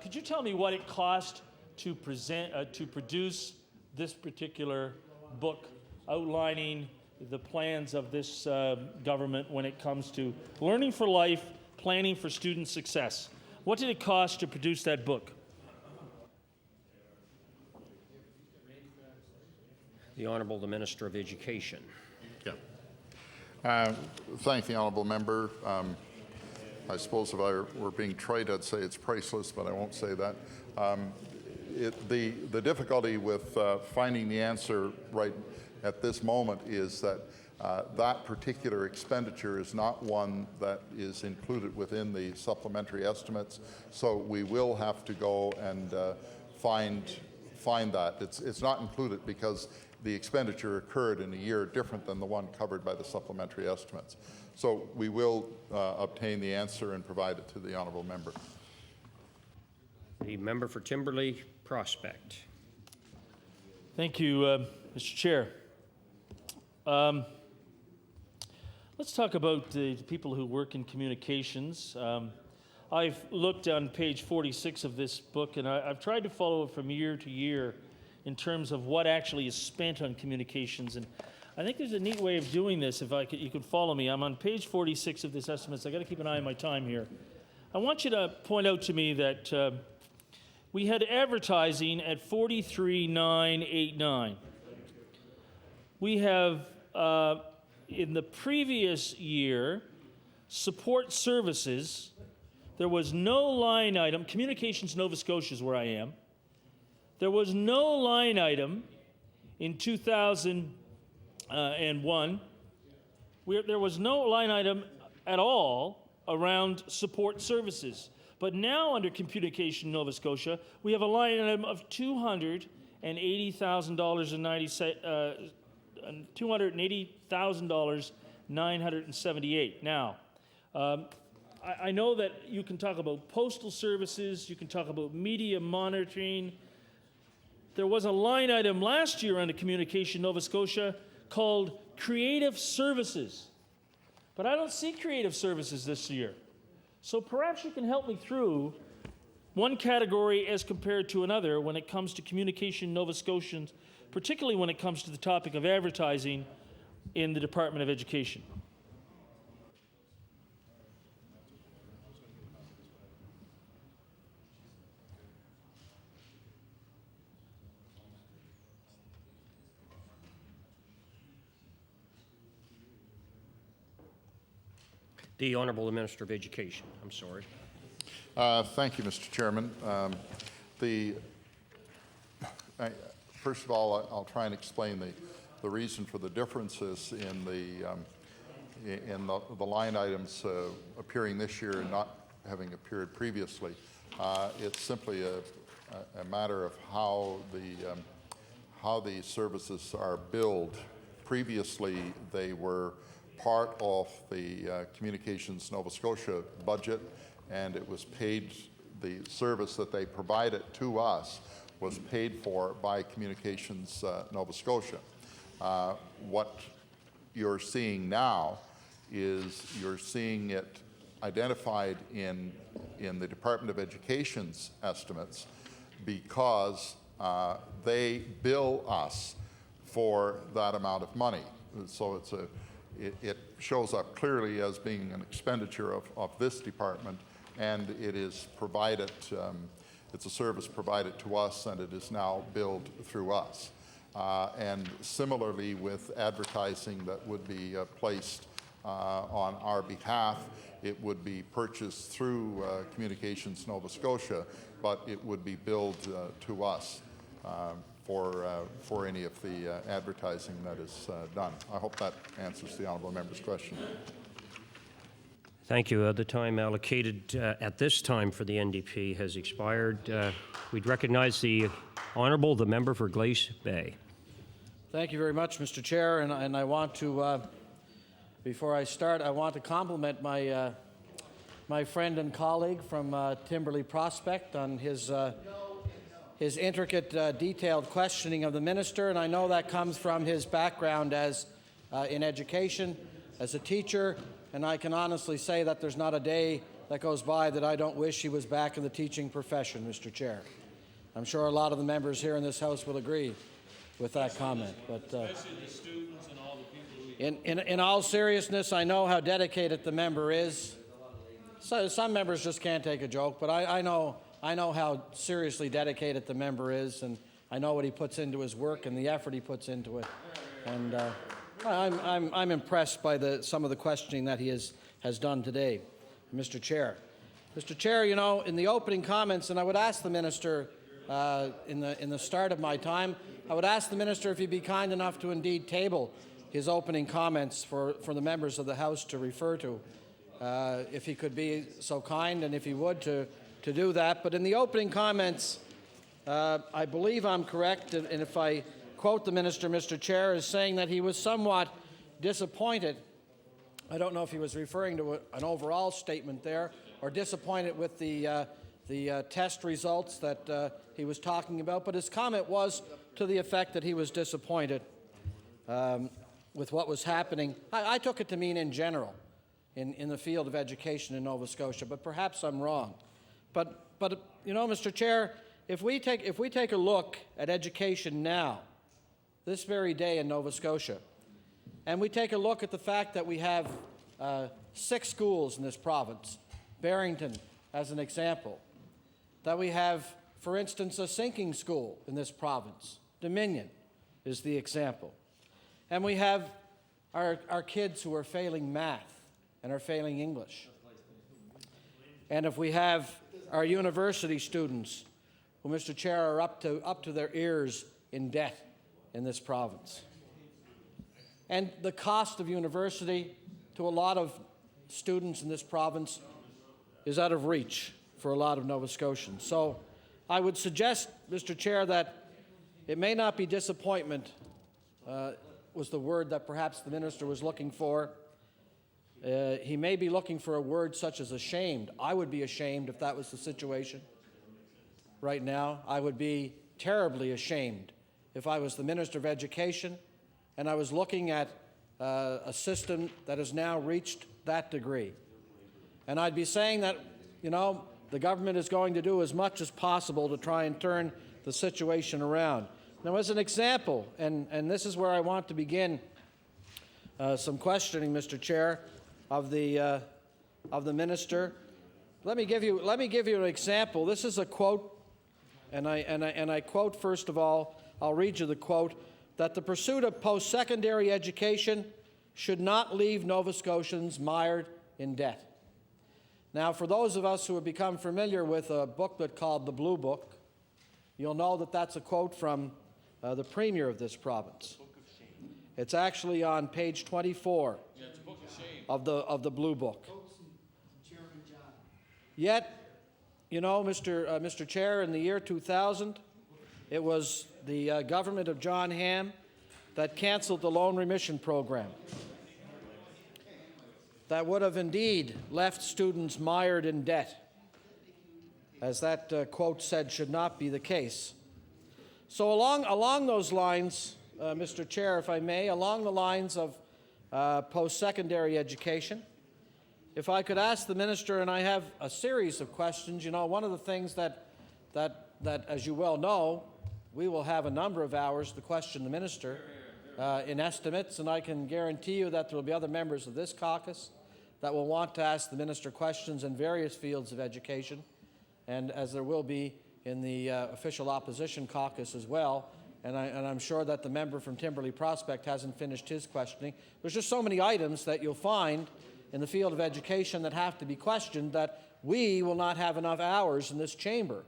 Could you tell me what it cost to produce this particular book outlining the plans of this government when it comes to learning for life, planning for student success? What did it cost to produce that book? The Honourable the Minister of Education. Yeah. Thank the honourable member. I suppose if I were being trite, I'd say it's priceless, but I won't say that. The difficulty with finding the answer right at this moment is that that particular expenditure is not one that is included within the supplementary estimates, so we will have to go and find that. It's not included because the expenditure occurred in a year different than the one covered by the supplementary estimates. So we will obtain the answer and provide it to the honourable member. The member for Timberley Prospect. Thank you, Mr. Chair. Let's talk about the people who work in communications. I've looked on page 46 of this book, and I've tried to follow it from year to year in terms of what actually is spent on communications. And I think there's a neat way of doing this, if you could follow me. I'm on page 46 of this estimate, so I've got to keep an eye on my time here. I want you to point out to me that we had advertising at 43,989. We have, in the previous year, support services. There was no line item. Communications Nova Scotia is where I am. There was no line item in 2001. There was no line item at all around support services. But now under Communication Nova Scotia, we have a line item of $280,978. Now, I know that you can talk about postal services, you can talk about media monitoring. There was a line item last year under Communication Nova Scotia called Creative Services. But I don't see Creative Services this year. So perhaps you can help me through one category as compared to another when it comes to Communication Nova Scotians, particularly when it comes to the topic of advertising in the Department of Education. The Honourable the Minister of Education. I'm sorry. Thank you, Mr. Chairman. First of all, I'll try and explain the reason for the differences in the line items appearing this year and not having appeared previously. It's simply a matter of how the services are billed. Previously, they were part of the Communications Nova Scotia budget, and it was paid, the service that they provided to us was paid for by Communications Nova Scotia. What you're seeing now is you're seeing it identified in the Department of Education's estimates because they bill us for that amount of money. So it shows up clearly as being an expenditure of this department, and it is provided, it's a service provided to us, and it is now billed through us. And similarly with advertising that would be placed on our behalf. It would be purchased through Communications Nova Scotia, but it would be billed to us for any of the advertising that is done. I hope that answers the honourable member's question. Thank you. The time allocated at this time for the NDP has expired. We'd recognize the Honourable, the member for Glace Bay. Thank you very much, Mr. Chair, and I want to, before I start, I want to compliment my my friend and colleague from Timberley Prospect on his intricate, detailed questioning of the minister, and I know that comes from his background as in education, as a teacher, and I can honestly say that there's not a day that goes by that I don't wish he was back in the teaching profession, Mr. Chair. I'm sure a lot of the members here in this House will agree with that comment. But Especially the students and all the people in all seriousness, I know how dedicated the member is. So some members just can't take a joke, but I know how seriously dedicated the member is, and I know what he puts into his work and the effort he puts into it. And I'm impressed by some of the questioning that he has done today, Mr. Chair. Mr. Chair, you know, in the opening comments, and I would ask the minister in the start of my time, I would ask the minister if he'd be kind enough to indeed table his opening comments for the members of the House to refer to, if he could be so kind and if he would to do that. But in the opening comments, I believe I'm correct, and if I quote the minister, Mr. Chair, as saying that he was somewhat disappointed. I don't know if he was referring to an overall statement there or disappointed with the test results that he was talking about, but his comment was to the effect that he was disappointed with what was happening. I took it to mean in general in the field of education in Nova Scotia, but perhaps I'm wrong. But you know, Mr. Chair, if we take a look at education now, this very day in Nova Scotia, and we take a look at the fact that we have 6 schools in this province, Barrington as an example, that we have, for instance, a sinking school in this province, Dominion is the example, and we have our kids who are failing math and are failing English, and if we have our university students who, Mr. Chair, are up to their ears in debt in this province. And the cost of university to a lot of students in this province is out of reach for a lot of Nova Scotians. So I would suggest, Mr. Chair, that it may not be disappointment was the word that perhaps the minister was looking for. He may be looking for a word such as ashamed. I would be ashamed if that was the situation right now. I would be terribly ashamed if I was the Minister of Education and I was looking at a system that has now reached that degree. And I'd be saying that, you know, the government is going to do as much as possible to try and turn the situation around. Now, as an example, and this is where I want to begin some questioning, Mr. Chair, of the minister. Let me give you an example. This is a quote, and I quote first of all. I'll read you the quote, that the pursuit of post-secondary education should not leave Nova Scotians mired in debt. Now, for those of us who have become familiar with a booklet called the Blue Book, you'll know that that's a quote from the Premier of this province. It's actually on page 24 of the Blue Book. Yet, you know, Mr. Chair, in the year 2000, it was the government of John Ham that canceled the loan remission program. That would have indeed left students mired in debt, as that quote said should not be the case. So along those lines, Mr. Chair, if I may, along the lines of post-secondary education, if I could ask the minister, and I have a series of questions. You know, one of the things that as you well know, we will have a number of hours to question the minister in estimates, and I can guarantee you that there will be other members of this caucus that will want to ask the minister questions in various fields of education, and as there will be in the official opposition caucus as well, and I'm sure that the member from Timberley Prospect hasn't finished his questioning. There's just so many items that you'll find in the field of education that have to be questioned that we will not have enough hours in this chamber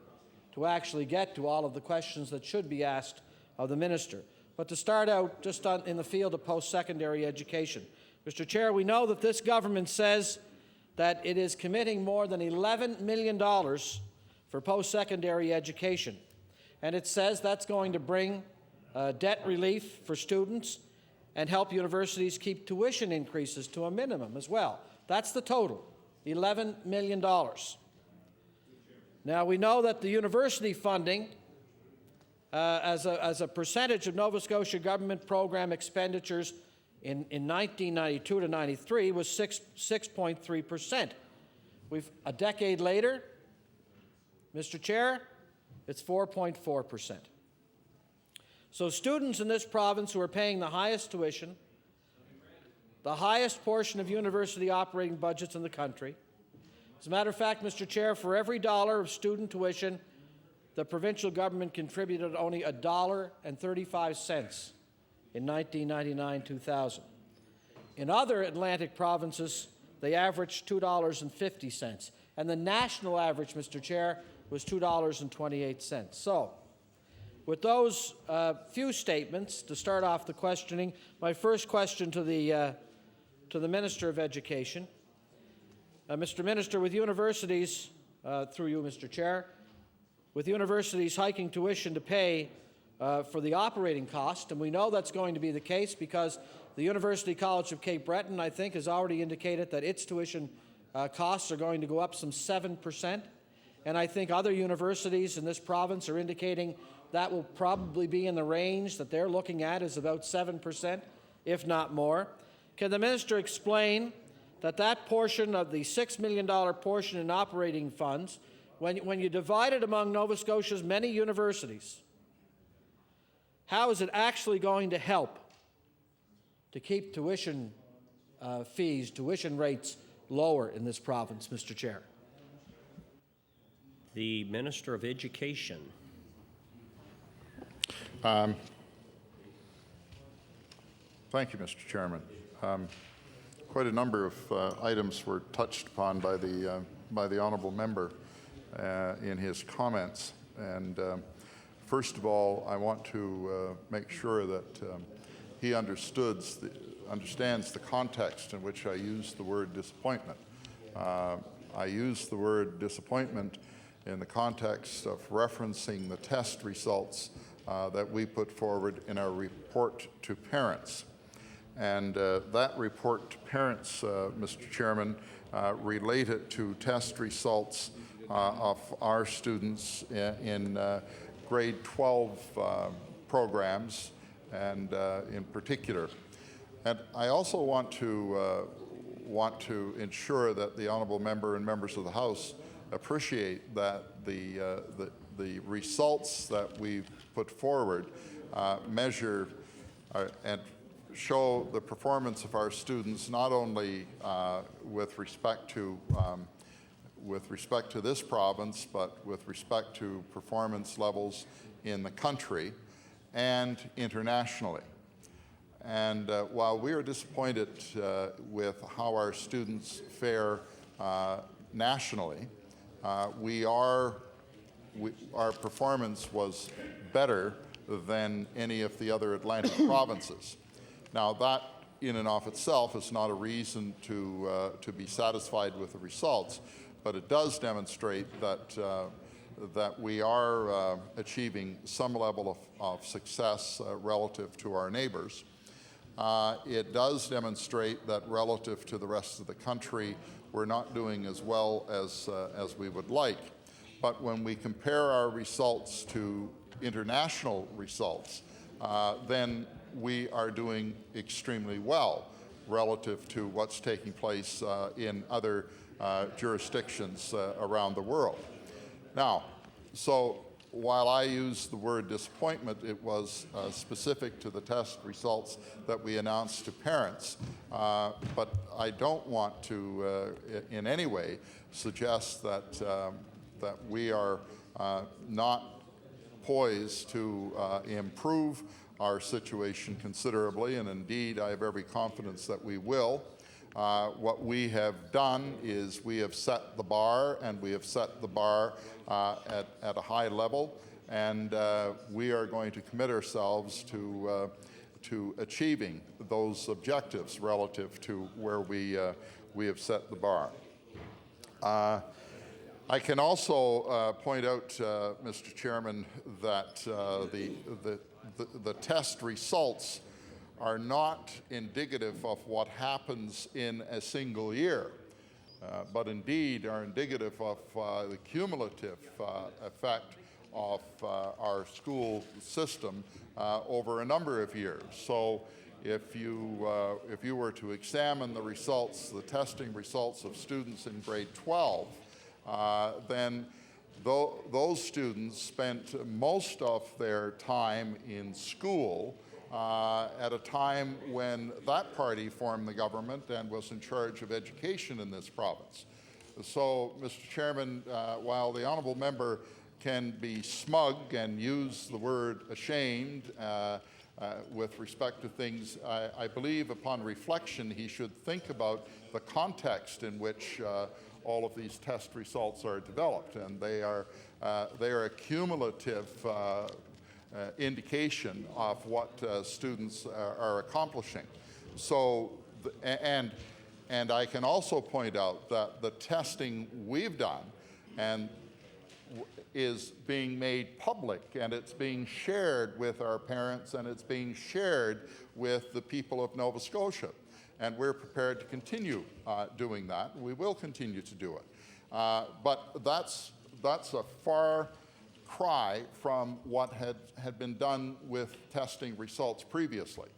to actually get to all of the questions that should be asked of the minister. But to start out just in the field of post-secondary education, Mr. Chair, we know that this government says that it is committing more than $11 million for post-secondary education. And it says that's going to bring debt relief for students and help universities keep tuition increases to a minimum as well. That's the total, $11 million. Now, we know that the university funding as a percentage of Nova Scotia government program expenditures in 1992 to 93 was 6.3%. A decade later, Mr. Chair, it's 4.4%. So students in this province who are paying the highest tuition, the highest portion of university operating budgets in the country. As a matter of fact, Mr. Chair, for every dollar of student tuition, the provincial government contributed only $1.35 in 1999-2000. In other Atlantic provinces, they averaged $2.50, and the national average, Mr. Chair, was $2.28. So, with those few statements, to start off the questioning, my first question to the Minister of Education. Mr. Minister, with universities, through you, Mr. Chair, with universities hiking tuition to pay for the operating cost, and we know that's going to be the case because the University College of Cape Breton, I think, has already indicated that its tuition costs are going to go up some 7%, and I think other universities in this province are indicating that will probably be in the range that they're looking at is about 7%, if not more. Can the minister explain that portion of the $6 million portion in operating funds, when you divide it among Nova Scotia's many universities, how is it actually going to help to keep tuition fees, tuition rates lower in this province, Mr. Chair? The Minister of Education. Thank you, Mr. Chairman. Quite a number of items were touched upon by the honourable member in his comments. And first of all, I want to make sure that he understands the context in which I use the word disappointment. I use the word disappointment in the context of referencing the test results that we put forward in our report to parents. And that report to parents, Mr. Chairman, related to test results of our students in grade 12 programs, and in particular. And I also want to ensure that the honourable member and members of the House appreciate that the results that we've put forward measure and show the performance of our students not only with respect to this province, but with respect to performance levels in the country and internationally. And while we are disappointed with how our students fare nationally, our performance was better than any of the other Atlantic provinces. Now, that in and of itself is not a reason to be satisfied with the results, but it does demonstrate that we are achieving some level of success relative to our neighbors. It does demonstrate that relative to the rest of the country, we're not doing as well as we would like. But when we compare our results to international results, then we are doing extremely well relative to what's taking place in other jurisdictions around the world. Now, so while I use the word disappointment, it was specific to the test results that we announced to parents. But I don't want to in any way suggest that we are not poised to improve our situation considerably, and indeed I have every confidence that we will. What we have done is we have set the bar, and we have set the bar at a high level, and we are going to commit ourselves to achieving those objectives relative to where we have set the bar. I can also point out, Mr. Chairman, that the test results are not indicative of what happens in a single year, but indeed are indicative of the cumulative effect of our school system over a number of years. So if you were to examine the results, the testing results of students in grade 12, then those students spent most of their time in school at a time when that party formed the government and was in charge of education in this province. So, Mr. Chairman, while the honourable member can be smug and use the word ashamed with respect to things, I believe upon reflection he should think about the context in which all of these test results are developed, and they are a cumulative indication of what students are accomplishing. So, and I can also point out that the testing we've done and is being made public, and it's being shared with our parents, and it's being shared with the people of Nova Scotia. And we're prepared to continue doing that. We will continue to do it. But that's a far cry from what had been done with testing results previously.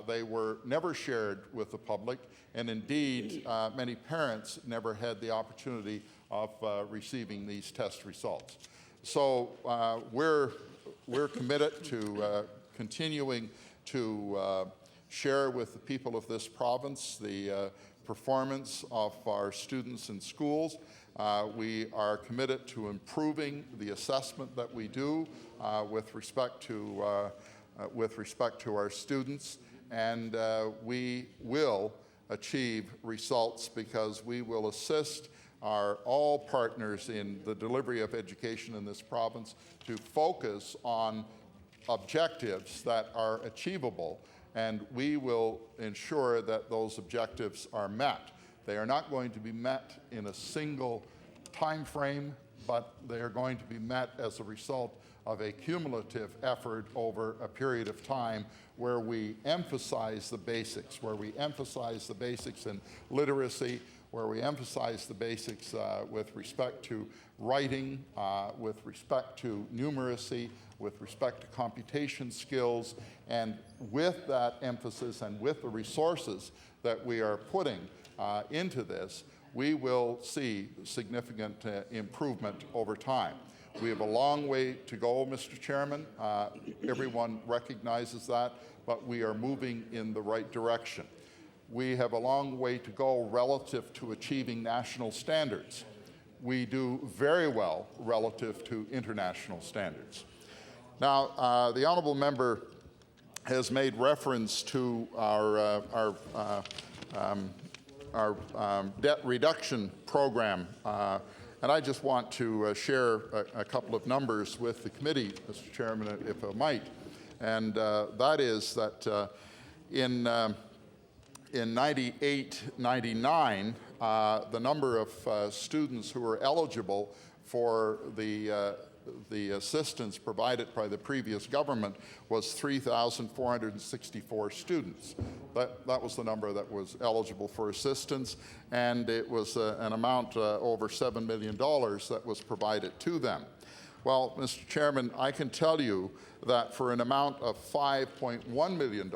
They were never shared with the public, and indeed, many parents never had the opportunity of receiving these test results. So we're committed to continuing to share with the people of this province the performance of our students in schools. We are committed to improving the assessment that we do with respect to our students, and we will achieve results because we will assist all partners in the delivery of education in this province to focus on objectives that are achievable, and we will ensure that those objectives are met. They are not going to be met in a single time frame, but they are going to be met as a result of a cumulative effort over a period of time where we emphasize the basics, in literacy, where we emphasize the basics with respect to writing, with respect to numeracy, with respect to computation skills, and with that emphasis and with the resources that we are putting into this, we will see significant improvement over time. We have a long way to go, Mr. Chairman. Everyone recognizes that, but we are moving in the right direction. We have a long way to go relative to achieving national standards. We do very well relative to international standards. Now, the honourable member has made reference to our debt reduction program, and I just want to share a couple of numbers with the committee, Mr. Chairman, if I might. And that is that in 98-99, the number of students who were eligible for the assistance provided by the previous government was 3,464 students. That was the number that was eligible for assistance, and it was an amount over $7 million that was provided to them. Well, Mr. Chairman, I can tell you that for an amount of $5.1 million,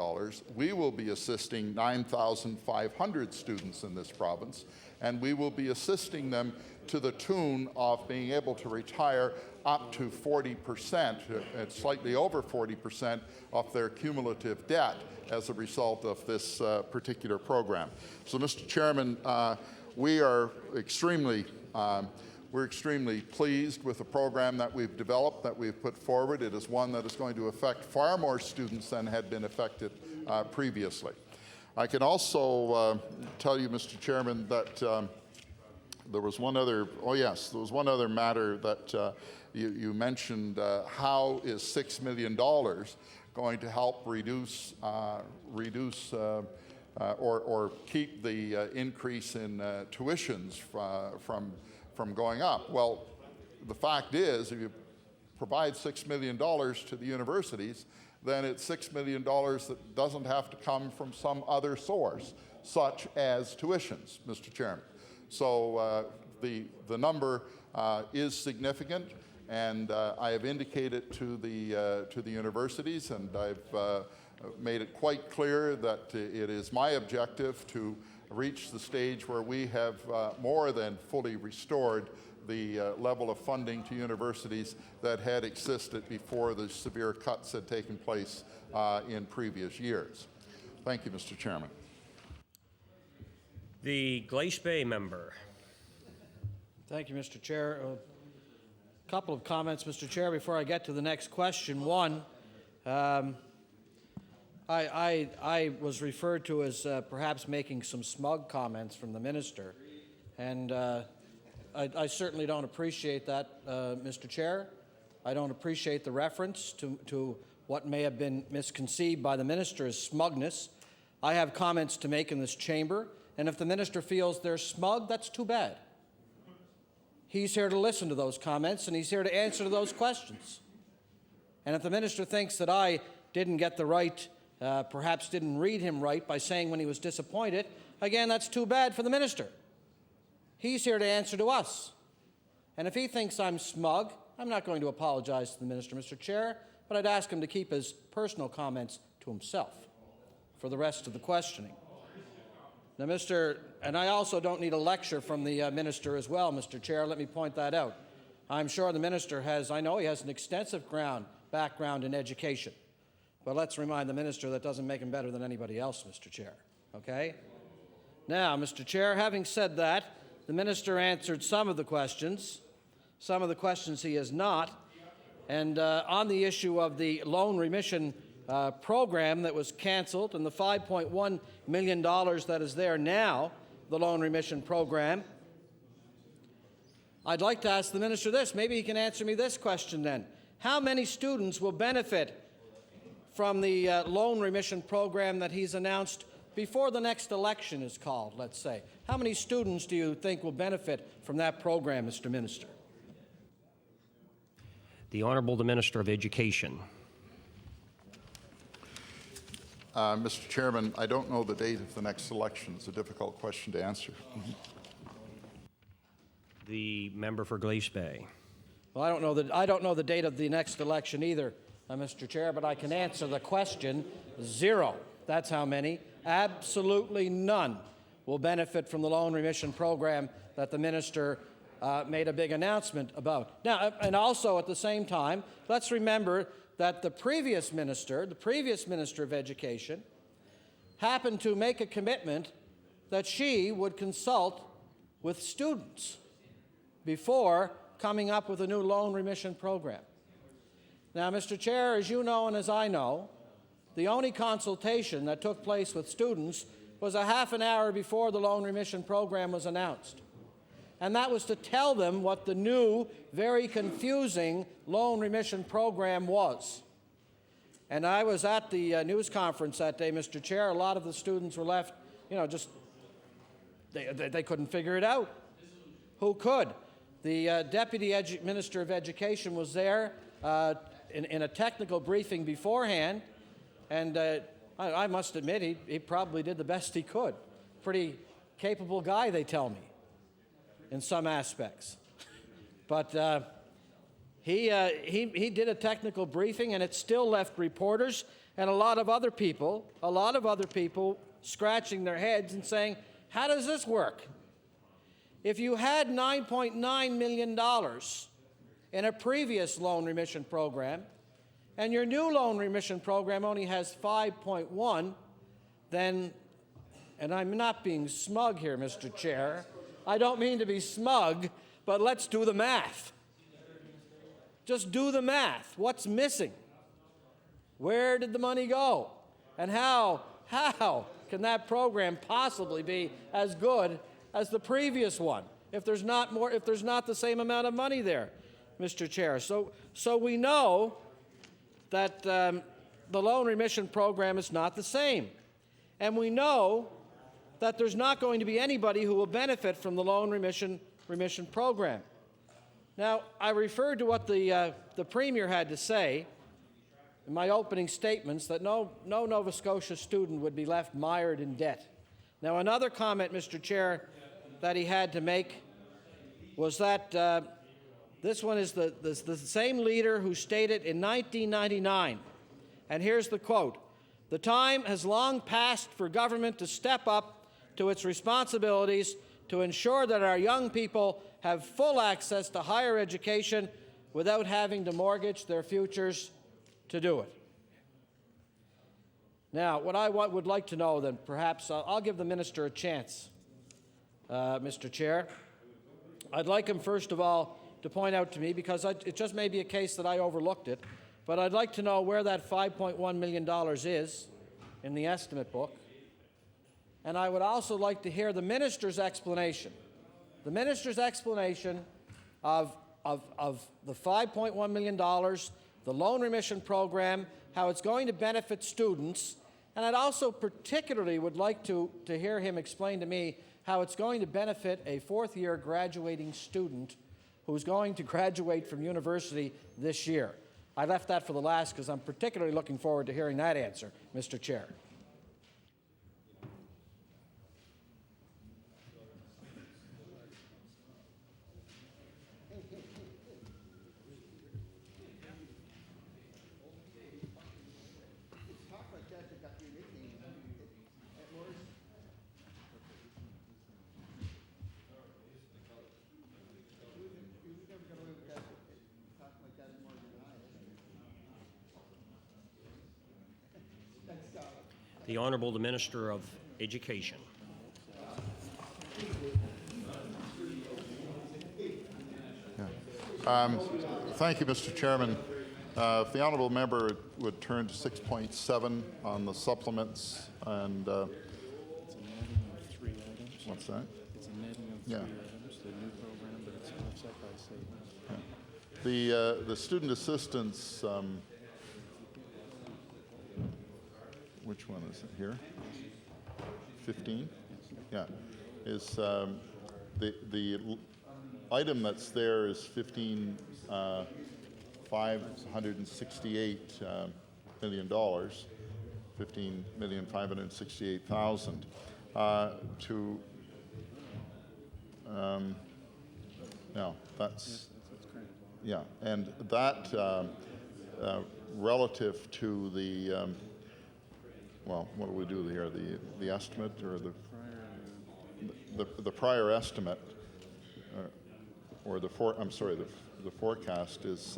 we will be assisting 9,500 students in this province, and we will be assisting them to the tune of being able to retire up to 40%, slightly over 40% of their cumulative debt as a result of this particular program. So, Mr. Chairman, we are extremely we're extremely pleased with the program that we've developed, that we've put forward. It is one that is going to affect far more students than had been affected previously. I can also tell you, Mr. Chairman, that there was one other, there was one other matter that you mentioned. How is $6 million going to help reduce or keep the increase in tuitions from going up? Well, the fact is, if you provide $6 million to the universities, then it's $6 million that doesn't have to come from some other source, such as tuitions, Mr. Chairman. So the number is significant, and I have indicated to the universities, and I've made it quite clear that it is my objective to reach the stage where we have more than fully restored the level of funding to universities that had existed before the severe cuts had taken place in previous years. Thank you, Mr. Chairman. The Glace Bay member. Thank you, Mr. Chair. A couple of comments, Mr. Chair, before I get to the next question. One, I was referred to as perhaps making some smug comments from the minister, and I certainly don't appreciate that, Mr. Chair. I don't appreciate the reference to what may have been misconceived by the minister as smugness. I have comments to make in this chamber, and if the minister feels they're smug, that's too bad. He's here to listen to those comments, and he's here to answer to those questions. And if the minister thinks that I didn't get the right, perhaps didn't read him right by saying when he was disappointed, again, that's too bad for the minister. He's here to answer to us. And if he thinks I'm smug, I'm not going to apologize to the minister, Mr. Chair, but I'd ask him to keep his personal comments to himself for the rest of the questioning. Now, and I also don't need a lecture from the minister as well, Mr. Chair. Let me point that out. I'm sure the minister has, I know he has an extensive background in education. But let's remind the minister that doesn't make him better than anybody else, Mr. Chair. Okay? Now, Mr. Chair, having said that, the minister answered some of the questions. Some of the questions he has not. And on the issue of the loan remission program that was canceled and the $5.1 million that is there now, the loan remission program, I'd like to ask the minister this. Maybe he can answer me this question then. How many students will benefit from the loan remission program that he's announced before the next election is called, let's say? How many students do you think will benefit from that program, Mr. Minister? The Honourable the Minister of Education. Mr. Chairman, I don't know the date of the next election. It's a difficult question to answer. The member for Glace Bay. Well, I don't know the date of the next election either, Mr. Chair, but I can answer the question. 0. That's how many. Absolutely none will benefit from the loan remission program that the minister made a big announcement about. Now, and also at the same time, let's remember that the previous minister of Education, happened to make a commitment that she would consult with students before coming up with a new loan remission program. Now, Mr. Chair, as you know and as I know, the only consultation that took place with students was a half an hour before the loan remission program was announced. And that was to tell them what the new, very confusing loan remission program was. And I was at the news conference that day, Mr. Chair. A lot of the students were left, just, they couldn't figure it out. Who could? The Deputy Minister of Education was there in a technical briefing beforehand, and I must admit, he probably did the best he could. Pretty capable guy, they tell me, in some aspects. But he did a technical briefing, and it still left reporters and a lot of other people scratching their heads and saying, how does this work? If you had $9.9 million in a previous loan remission program, and your new loan remission program only has 5.1, then, and I'm not being smug here, Mr. Chair, I don't mean to be smug, but let's do the math. Just do the math. What's missing? Where did the money go? And how can that program possibly be as good as the previous one if there's not the same amount of money there, Mr. Chair? So we know that the loan remission program is not the same. And we know that there's not going to be anybody who will benefit from the loan remission program. Now, I referred to what the Premier had to say in my opening statements, that no Nova Scotia student would be left mired in debt. Now, another comment, Mr. Chair, that he had to make was that this one is the same leader who stated in 1999, and here's the quote: "The time has long passed for government to step up to its responsibilities to ensure that our young people have full access to higher education without having to mortgage their futures to do it." Now, what I would like to know, then, perhaps I'll give the minister a chance, Mr. Chair. I'd like him, first of all, to point out to me, because it just may be a case that I overlooked it, but I'd like to know where that $5.1 million is in the estimate book. And I would also like to hear the minister's explanation. The minister's explanation of the $5.1 million, the loan remission program, how it's going to benefit students. And I'd also particularly would like to hear him explain to me how it's going to benefit a fourth-year graduating student who's going to graduate from university this year. I left that for the last because I'm particularly looking forward to hearing that answer, Mr. Chair. The Honourable the Minister of Education. Thank you, Mr. Chairman. If the honourable member would turn to 6.7 on the supplements and It's a netting of 3 items. what's that? It's a netting of 3 Yeah. items, the new program, but it's offset by savings. The student assistance, which one is it here? 15? Yeah, is the item that's there is $568 million, $15,568,000 to. No, that's. Yeah, and that relative to the, well, what do we do here? The estimate or the prior estimate, or the forecast is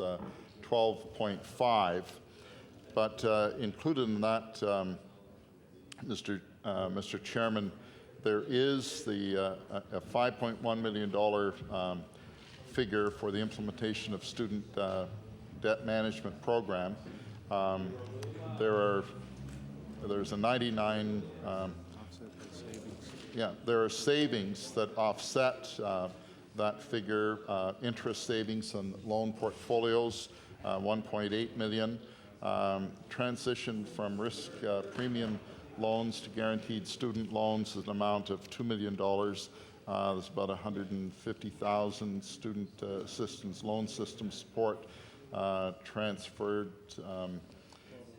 12.5, but included in that, Mr. Chairman, there is a $5.1 million figure for the implementation of student debt management program. There's a 99. There are savings that offset that figure. Interest savings on loan portfolios, 1.8 million. Transition from risk premium loans to guaranteed student loans is an amount of $2 million. There's about 150,000 student assistance loan system support transferred,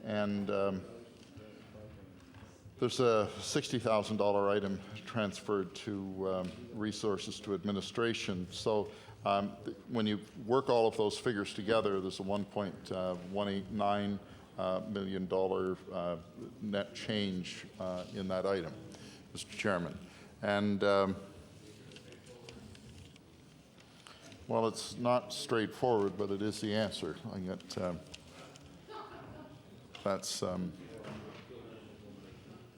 and there's a $60,000 item transferred to resources to administration. So when you work all of those figures together, there's a $1.189 million net change in that item, Mr. Chairman. And well, it's not straightforward, but it is the answer. I get that's.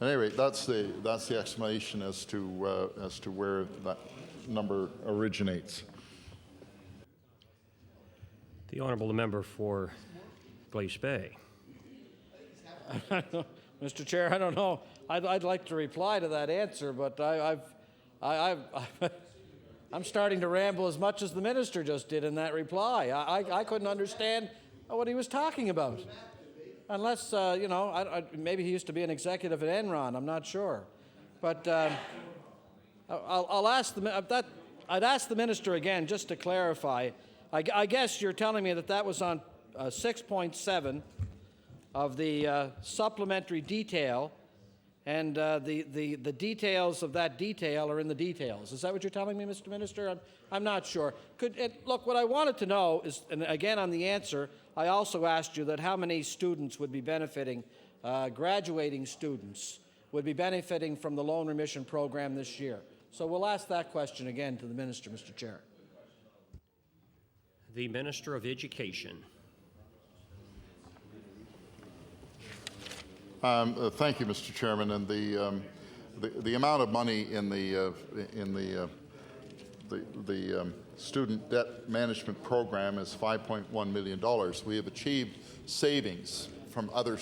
At any rate, that's the explanation as to where that number originates. The honourable member for Glace Bay. Mr. Chair, I don't know. I'd like to reply to that answer, but I'm starting to ramble as much as the minister just did in that reply. I couldn't understand what he was talking about. Unless, maybe he used to be an executive at Enron, I'm not sure. But I'd ask the minister again, just to clarify. I guess you're telling me that was on 6.7 of the supplementary detail, and the details of that detail are in the details. Is that what you're telling me, Mr. Minister? I'm not sure. Look, what I wanted to know is, and again on the answer, I also asked you that how many students would be benefiting, graduating students would be benefiting from the loan remission program this year. So we'll ask that question again to the minister, Mr. Chair. The Minister of Education. Thank you, Mr. Chairman. And the amount of money in the student debt management program is $5.1 million. We have achieved savings from other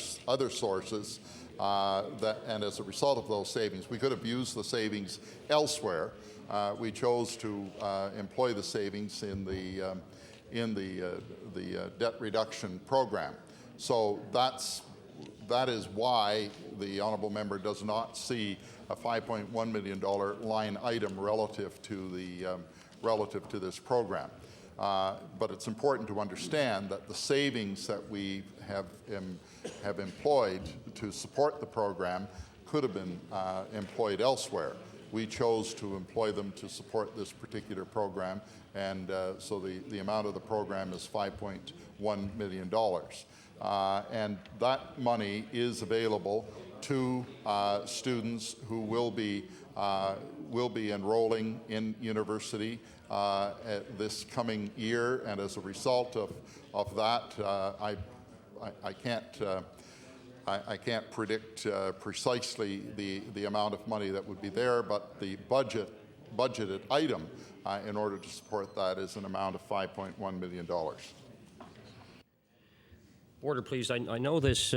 sources, and as a result of those savings, we could have used the savings elsewhere. We chose to employ the savings in the debt reduction program. So that is why the honourable member does not see a $5.1 million line item relative to this program. But it's important to understand that the savings that we have employed to support the program could have been employed elsewhere. We chose to employ them to support this particular program, and so the amount of the program is $5.1 million. And that money is available to students who will be enrolling in university this coming year, and as a result of that, I can't predict precisely the amount of money that would be there, but the budgeted item in order to support that is an amount of $5.1 million. Order, please. I know this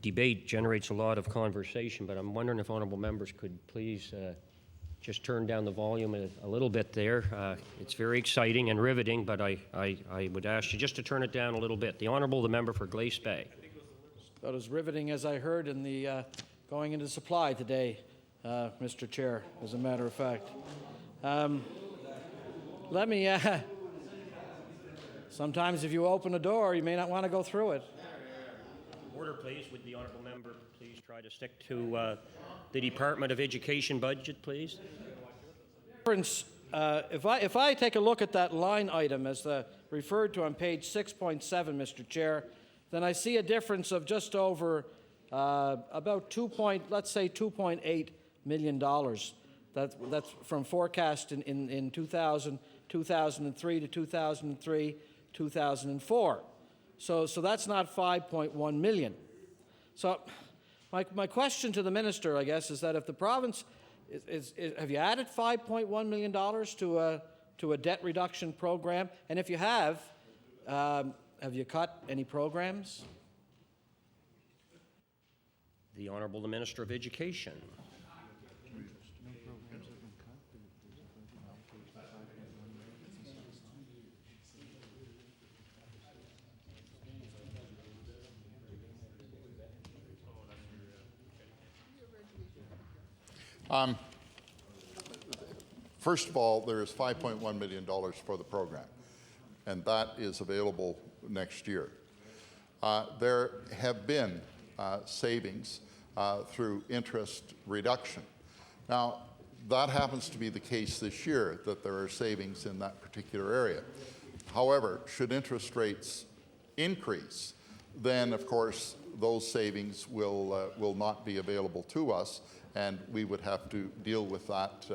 debate generates a lot of conversation, but I'm wondering if honourable members could please just turn down the volume a little bit there. It's very exciting and riveting, but I would ask you just to turn it down a little bit. The Honourable, the member for Glace Bay. About as riveting as I heard in the going into supply today, Mr. Chair, as a matter of fact. Let me, sometimes if you open a door, you may not want to go through it. Order, please. Would the honourable member please try to stick to the Department of Education budget, please? If I take a look at that line item as referred to on page 6.7, Mr. Chair, then I see a difference of just over about let's say $2.8 million. That's from forecast in 2003 to 2004. So that's not 5.1 million. So my question to the minister, I guess, is that if the province have you added $5.1 million to a debt reduction program? And if you have you cut any programs? The Honourable the Minister of Education. First of all, there is $5.1 million for the program, and that is available next year. There have been savings through interest reduction. Now, that happens to be the case this year, that there are savings in that particular area. However, should interest rates increase, then, of course, those savings will not be available to us, and we would have to deal with that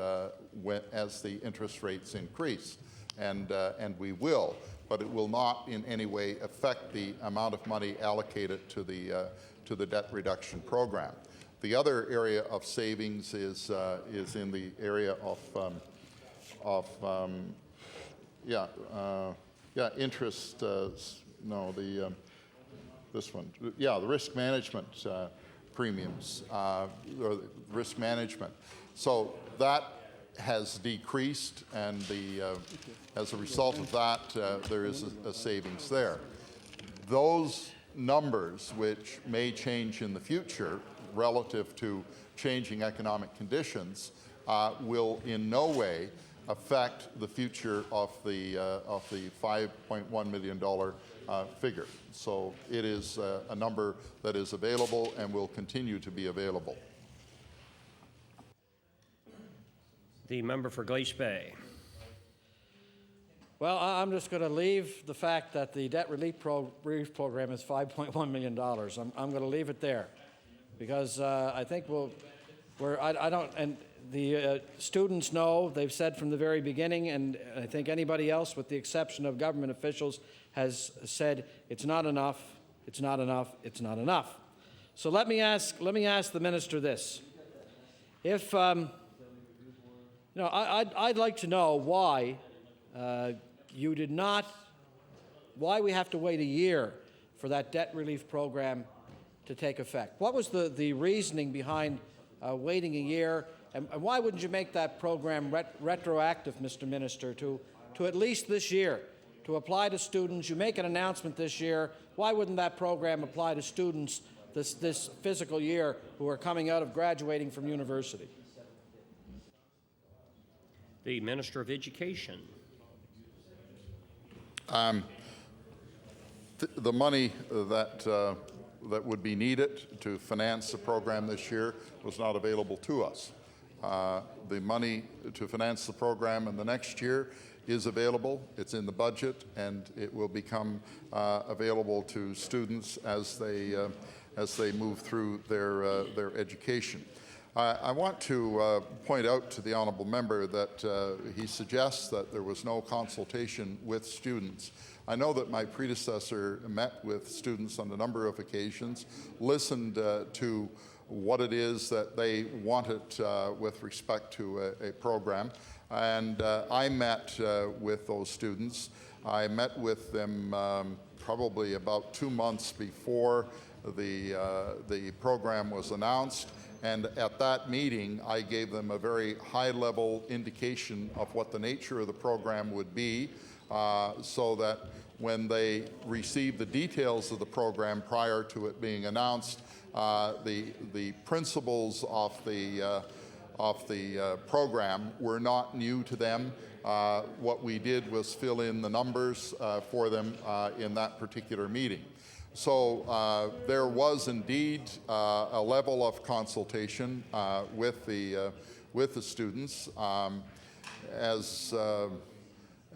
as the interest rates increase, and we will. But it will not in any way affect the amount of money allocated to the debt reduction program. The other area of savings is in the area of Yeah, interest, no, this one. Yeah, the risk management premiums, or risk management. So that has decreased, and as a result of that, there is a savings there. Those numbers, which may change in the future relative to changing economic conditions, will in no way affect the future of the $5.1 million figure. So it is a number that is available and will continue to be available. The member for Glace Bay. Well, I'm just going to leave the fact that the debt relief program is $5.1 million. I'm going to leave it there, because I think the students know, they've said from the very beginning, and I think anybody else with the exception of government officials has said it's not enough, it's not enough, it's not enough. So let me ask the minister this. If, I'd like to know why why we have to wait a year for that debt relief program to take effect. What was the reasoning behind waiting a year, and why wouldn't you make that program retroactive, Mr. Minister, to at least this year, to apply to students? You make an announcement this year. Why wouldn't that program apply to students this fiscal year who are coming out of graduating from university? The Minister of Education. The money that would be needed to finance the program this year was not available to us. The money to finance the program in the next year is available. It's in the budget, and it will become available to students as they move through their education. I want to point out to the honourable member that he suggests that there was no consultation with students. I know that my predecessor met with students on a number of occasions, listened to what it is that they wanted with respect to a program, and I met with those students. I met with them probably about 2 months before the program was announced. And at that meeting, I gave them a very high-level indication of what the nature of the program would be, so that when they received the details of the program prior to it being announced, the principles of the program were not new to them. What we did was fill in the numbers for them in that particular meeting. So there was indeed a level of consultation with the students.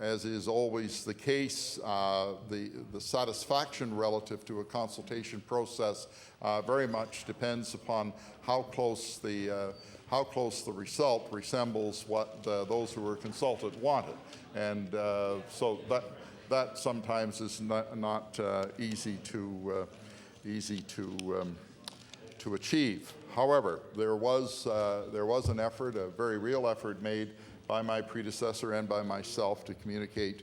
As is always the case, the satisfaction relative to a consultation process very much depends upon how close the result resembles what those who were consulted wanted, and so that sometimes is not easy to achieve. However, there was an effort, a very real effort made by my predecessor and by myself to communicate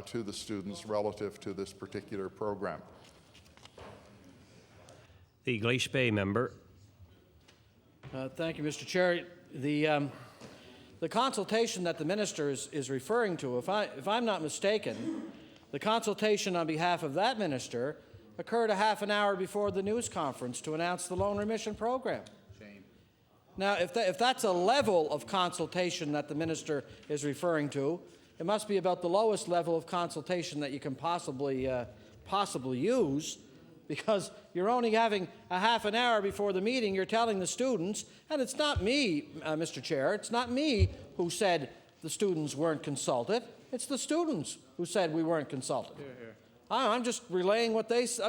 to the students relative to this particular program. The Glace Bay member. Thank you, Mr. Chair. The consultation that the minister is referring to, if I'm not mistaken, the consultation on behalf of that minister occurred a half an hour before the news conference to announce the loan remission program. Shame. Now, if that's a level of consultation that the minister is referring to, it must be about the lowest level of consultation that you can possibly use, because you're only having a half an hour before the meeting. You're telling the students, and it's not me, Mr. Chair, it's not me who said the students weren't consulted. It's the students who said we weren't consulted. Here, here. I'm just relaying what they said.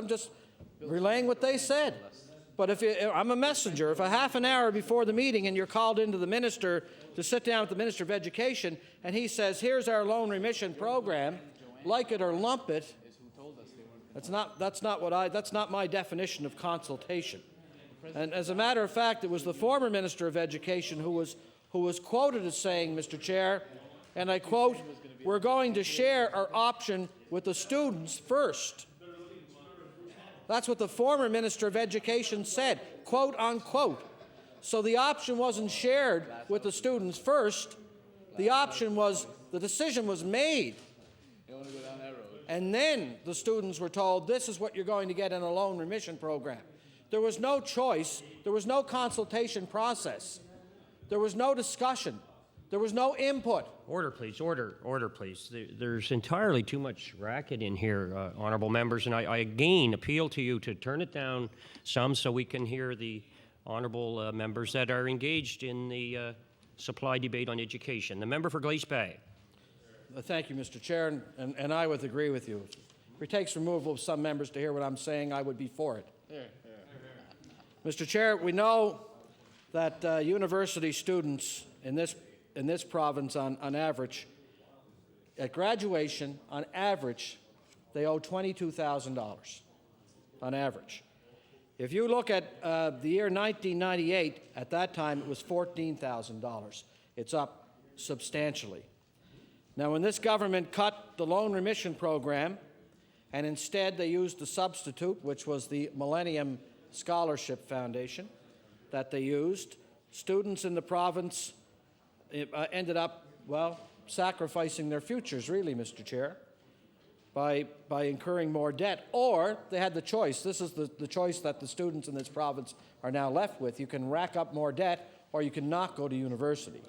But I'm a messenger. If a half an hour before the meeting and you're called into the minister to sit down with the Minister of Education, and he says, "Here's our loan remission program, like it or lump it," that's not my definition of consultation. And as a matter of fact, it was the former Minister of Education who was quoted as saying, Mr. Chair, and I quote, "We're going to share our option with the students first. That's what the former Minister of Education said, quote unquote. So the option wasn't shared with the students first. The decision was made. And then the students were told, this is what you're going to get in a loan remission program. There was no choice. There was no consultation process. There was no discussion. There was no input. Order, please. Order, please. There's entirely too much racket in here, honourable members, and I again appeal to you to turn it down some so we can hear the honourable members that are engaged in the supply debate on education. The member for Glace Bay. Thank you, Mr. Chair, and I would agree with you. If it takes removal of some members to hear what I'm saying, I would be for it. Mr. Chair, we know that university students in this province, on average, at graduation, on average, they owe $22,000 on average. If you look at the year 1998, at that time it was $14,000. It's up substantially. Now, when this government cut the loan remission program, and instead they used the substitute, which was the Millennium Scholarship Foundation that they used, students in the province ended up, well, sacrificing their futures, really, Mr. Chair, by incurring more debt. Or they had the choice. This is the choice that the students in this province are now left with. You can rack up more debt, or you can not go to university.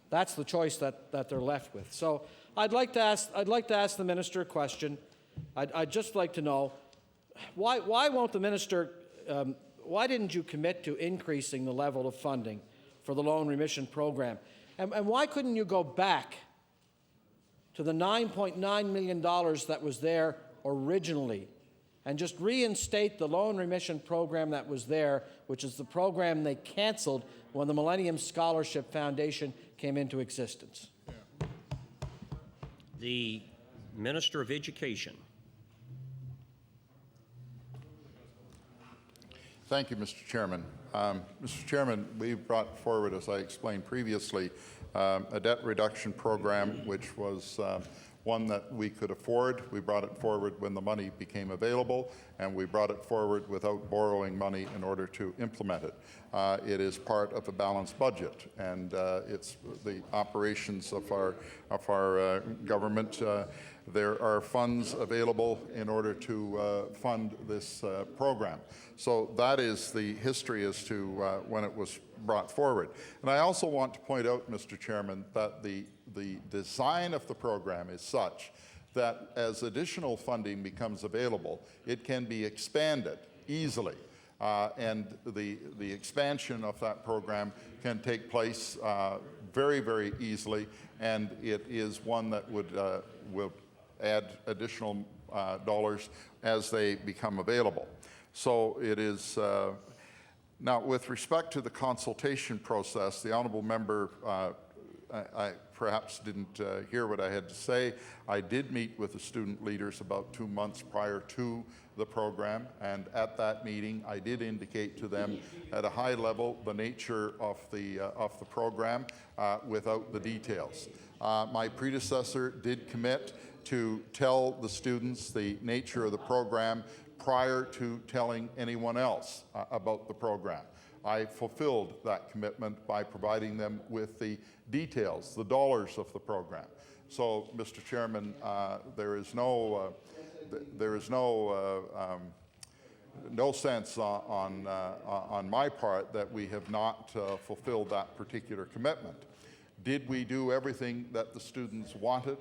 That's the choice that they're left with. So I'd like to ask the minister a question. I'd just like to know, why won't the minister, why didn't you commit to increasing the level of funding for the loan remission program? And why couldn't you go back to the $9.9 million that was there originally and just reinstate the loan remission program that was there, which is the program they canceled when the Millennium Scholarship Foundation came into existence? The Minister of Education. Thank you, Mr. Chairman. Mr. Chairman, we brought forward, as I explained previously, a debt reduction program which was one that we could afford. We brought it forward when the money became available, and we brought it forward without borrowing money in order to implement it. It is part of a balanced budget, and it's the operations of our government. There are funds available in order to fund this program. So that is the history as to when it was brought forward. And I also want to point out, Mr. Chairman, that the design of the program is such that as additional funding becomes available, it can be expanded easily. And the expansion of that program can take place very, very easily, and it is one that will add additional dollars as they become available. So it is, now with respect to the consultation process, the honourable member I perhaps didn't hear what I had to say. I did meet with the student leaders about 2 months prior to the program, and at that meeting I did indicate to them at a high level the nature of the program without the details. My predecessor did commit to tell the students the nature of the program prior to telling anyone else about the program. I fulfilled that commitment by providing them with the details, the dollars of the program. So, Mr. Chairman, there is no sense on my part that we have not fulfilled that particular commitment. Did we do everything that the students wanted?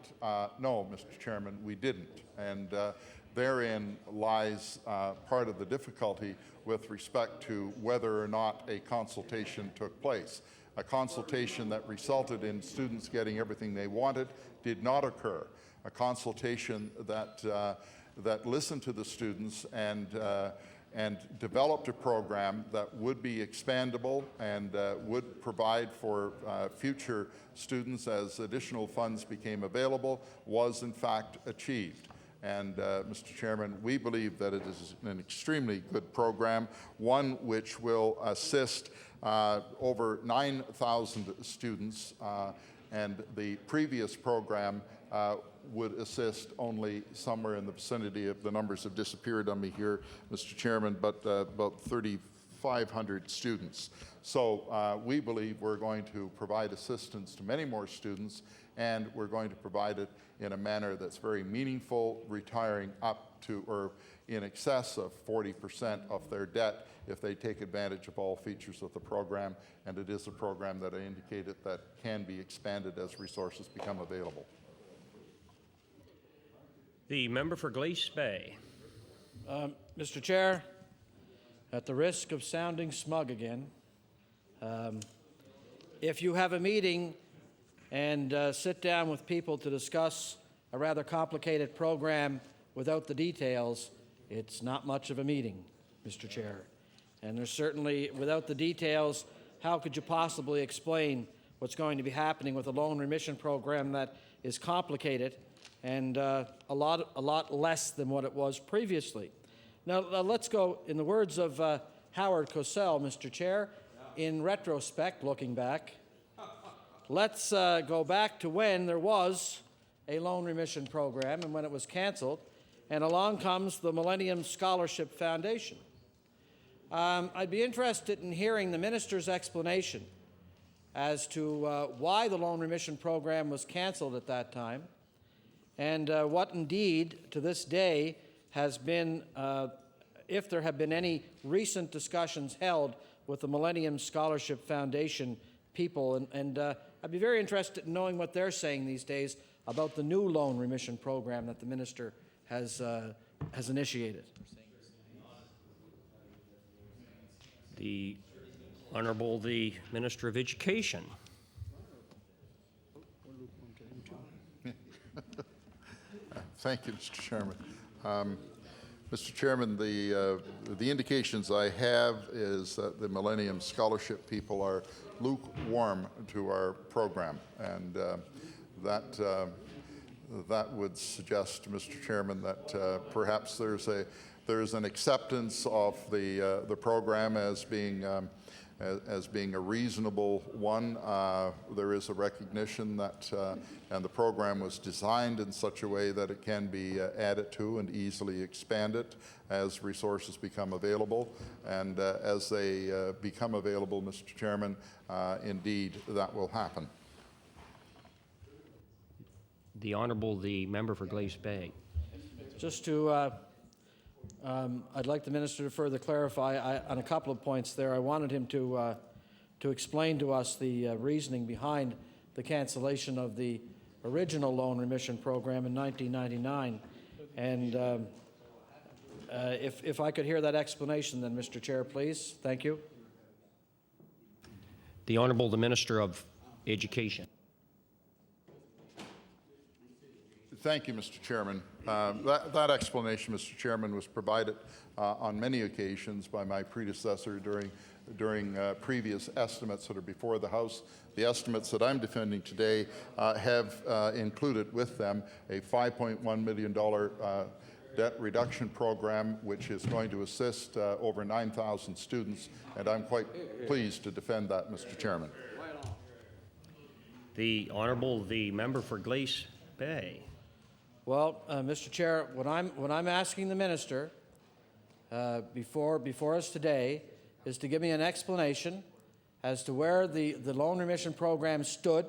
No, Mr. Chairman, we didn't. And therein lies part of the difficulty with respect to whether or not a consultation took place. A consultation that resulted in students getting everything they wanted did not occur. A consultation that listened to the students and developed a program that would be expandable and would provide for future students as additional funds became available was in fact achieved. And Mr. Chairman, we believe that it is an extremely good program, one which will assist over 9,000 students, and the previous program would assist only somewhere in the vicinity of, the numbers have disappeared on me here, Mr. Chairman, but about 3,500 students. So we believe we're going to provide assistance to many more students, and we're going to provide it in a manner that's very meaningful, retiring up to or in excess of 40% of their debt if they take advantage of all features of the program. And it is a program that I indicated that can be expanded as resources become available. The member for Glace Bay. Mr. Chair, at the risk of sounding smug again, if you have a meeting and sit down with people to discuss a rather complicated program without the details, it's not much of a meeting, Mr. Chair. And there's certainly, without the details, how could you possibly explain what's going to be happening with a loan remission program that is complicated and a lot less than what it was previously? Now let's go, in the words of Howard Cosell, Mr. Chair, in retrospect, looking back, let's go back to when there was a loan remission program and when it was canceled, and along comes the Millennium Scholarship Foundation. I'd be interested in hearing the minister's explanation as to why the loan remission program was canceled at that time, and what indeed to this day has been, if there have been any recent discussions held with the Millennium Scholarship Foundation people, and I'd be very interested in knowing what they're saying these days about the new loan remission program that the minister has initiated. The Honourable the Minister of Education. Thank you, Mr. Chairman. Mr. Chairman, the indications I have is that the Millennium Scholarship people are lukewarm to our program, and that would suggest, Mr. Chairman, that perhaps there's an acceptance of the program as being a reasonable one. There is a recognition that, and the program was designed in such a way that it can be added to and easily expanded as resources become available. And as they become available, Mr. Chairman, indeed, that will happen. The Honourable the Member for Glace Bay. Just to, I'd like the minister to further clarify on a couple of points there. I wanted him to explain to us the reasoning behind the cancellation of the original loan remission program in 1999. And if I could hear that explanation then, Mr. Chair, please. Thank you. The Honourable the Minister of Education. Thank you, Mr. Chairman. That explanation, Mr. Chairman, was provided on many occasions by my predecessor during previous estimates that are before the House. The estimates that I'm defending today have included with them a $5.1 million debt reduction program, which is going to assist over 9,000 students, and I'm quite pleased to defend that, Mr. Chairman. The Honourable the Member for Glace Bay. Well, Mr. Chair, what I'm asking the minister before us today is to give me an explanation as to where the loan remission program stood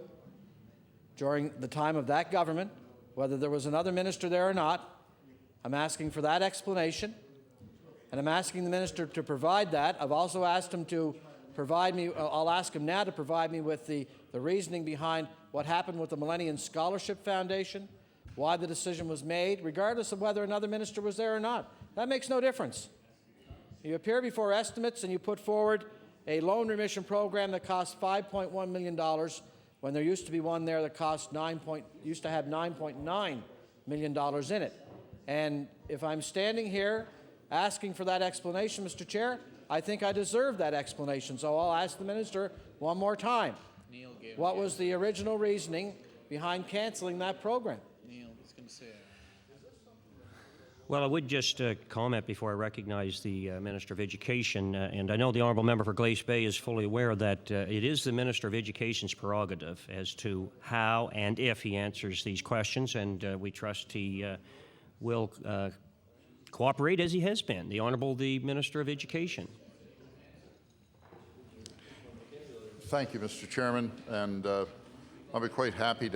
during the time of that government, whether there was another minister there or not. I'm asking for that explanation, and I'm asking the minister to provide that. I've also asked him to provide me, I'll ask him now to provide me with the reasoning behind what happened with the Millennium Scholarship Foundation, why the decision was made, regardless of whether another minister was there or not. That makes no difference. You appear before estimates and you put forward a loan remission program that cost $5.1 million when there used to be one there that used to have $9.9 million in it. And if I'm standing here asking for that explanation, Mr. Chair, I think I deserve that explanation. So I'll ask the minister one more time. What was the original reasoning behind canceling that program? Well, I would just comment before I recognize the Minister of Education, and I know the Honourable Member for Glace Bay is fully aware that it is the Minister of Education's prerogative as to how and if he answers these questions, and we trust he will cooperate as he has been. The Honourable the Minister of Education. Thank you, Mr. Chairman, and I'll be quite happy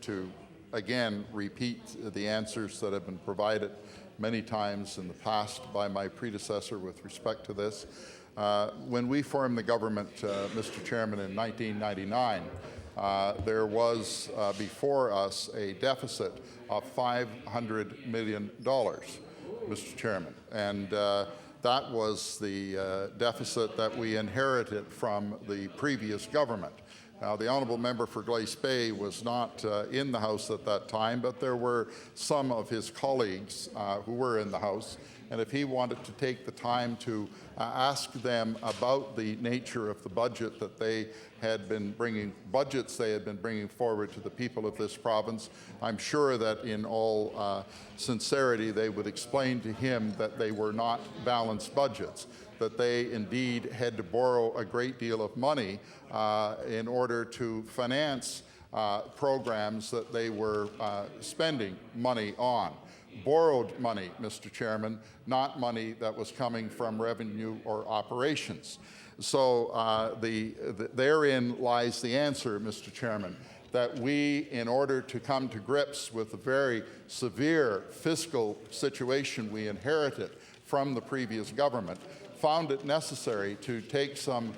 to again repeat the answers that have been provided many times in the past by my predecessor with respect to this. When we formed the government, Mr. Chairman, in 1999, there was before us a deficit of $500 million, Mr. Chairman, and that was the deficit that we inherited from the previous government. Now, the Honourable Member for Glace Bay was not in the House at that time, but there were some of his colleagues who were in the House, and if he wanted to take the time to ask them about the nature of the budget that they had been bringing, budgets they had been bringing forward to the people of this province, I'm sure that in all sincerity they would explain to him that they were not balanced budgets, that they indeed had to borrow a great deal of money in order to finance programs that they were spending money on. Borrowed money, Mr. Chairman, not money that was coming from revenue or operations. So therein lies the answer, Mr. Chairman, that we, in order to come to grips with the very severe fiscal situation we inherited from the previous government, found it necessary to take some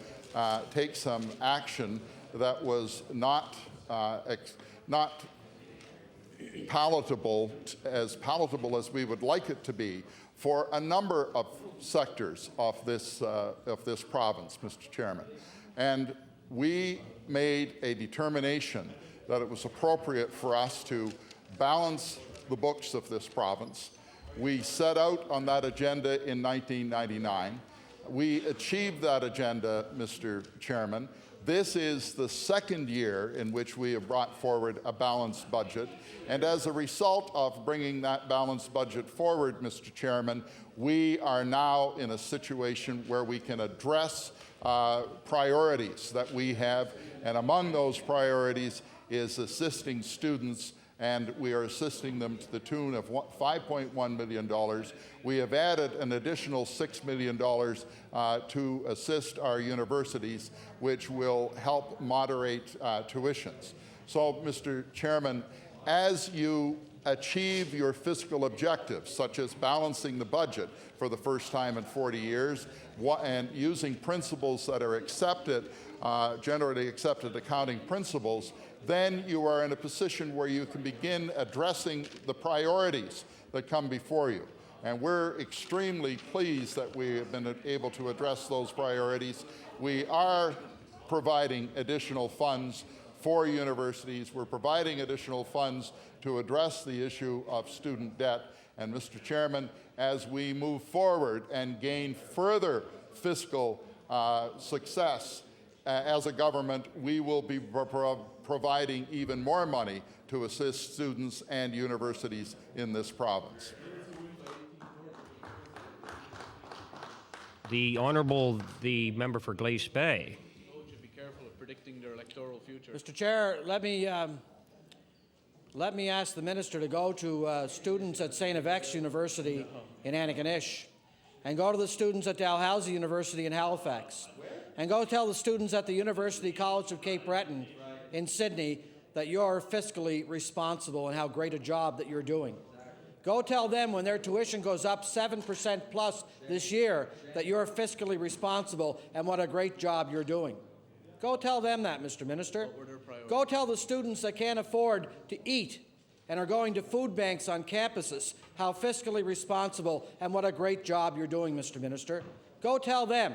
action that was not palatable as we would like it to be for a number of sectors of this province, Mr. Chairman. And we made a determination that it was appropriate for us to balance the books of this province. We set out on that agenda in 1999. We achieved that agenda, Mr. Chairman. This is the second year in which we have brought forward a balanced budget. And as a result of bringing that balanced budget forward, Mr. Chairman, we are now in a situation where we can address priorities that we have. And among those priorities is assisting students, and we are assisting them to the tune of $5.1 million. We have added an additional $6 million to assist our universities, which will help moderate tuitions. So, Mr. Chairman, as you achieve your fiscal objectives, such as balancing the budget for the first time in 40 years, and using principles that are accepted, generally accepted accounting principles, then you are in a position where you can begin addressing the priorities that come before you. And we're extremely pleased that we have been able to address those priorities. We are providing additional funds for universities. We're providing additional funds to address the issue of student debt. And Mr. Chairman, as we move forward and gain further fiscal success as a government, we will be providing even more money to assist students and universities in this province. The Honourable the Member for Glace Bay. Should be careful of predicting their electoral future. Mr. Chair, let me ask the Minister to go to students at St. Yves University in Antigonish, and go to the students at Dalhousie University in Halifax, and go tell the students at the University College of Cape Breton in Sydney that you're fiscally responsible and how great a job that you're doing. Go tell them when their tuition goes up 7% plus this year that you're fiscally responsible and what a great job you're doing. Go tell them that, Mr. Minister. Go tell the students that can't afford to eat and are going to food banks on campuses how fiscally responsible and what a great job you're doing, Mr. Minister. Go tell them.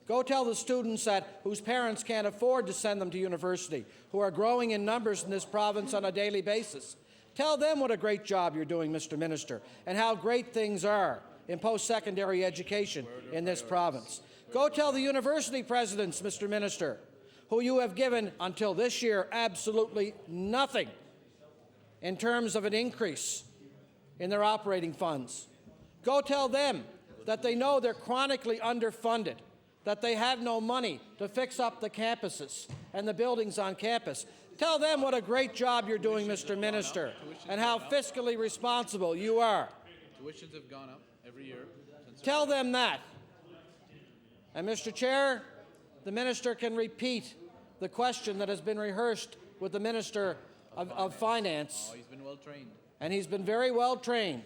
Go tell the students whose parents can't afford to send them to university, who are growing in numbers in this province on a daily basis. Tell them what a great job you're doing, Mr. Minister, and how great things are in post-secondary education in this province. Go tell the university presidents, Mr. Minister, who you have given until this year absolutely nothing in terms of an increase in their operating funds. Go tell them that they know they're chronically underfunded, that they have no money to fix up the campuses and the buildings on campus. Tell them what a great job you're doing, Mr. Minister, and how fiscally responsible you are. Tuitions have gone up every year. Tell them that. And, Mr. Chair, the Minister can repeat the question that has been rehearsed with the Minister of Finance. Oh, he's been well trained. And he's been very well trained,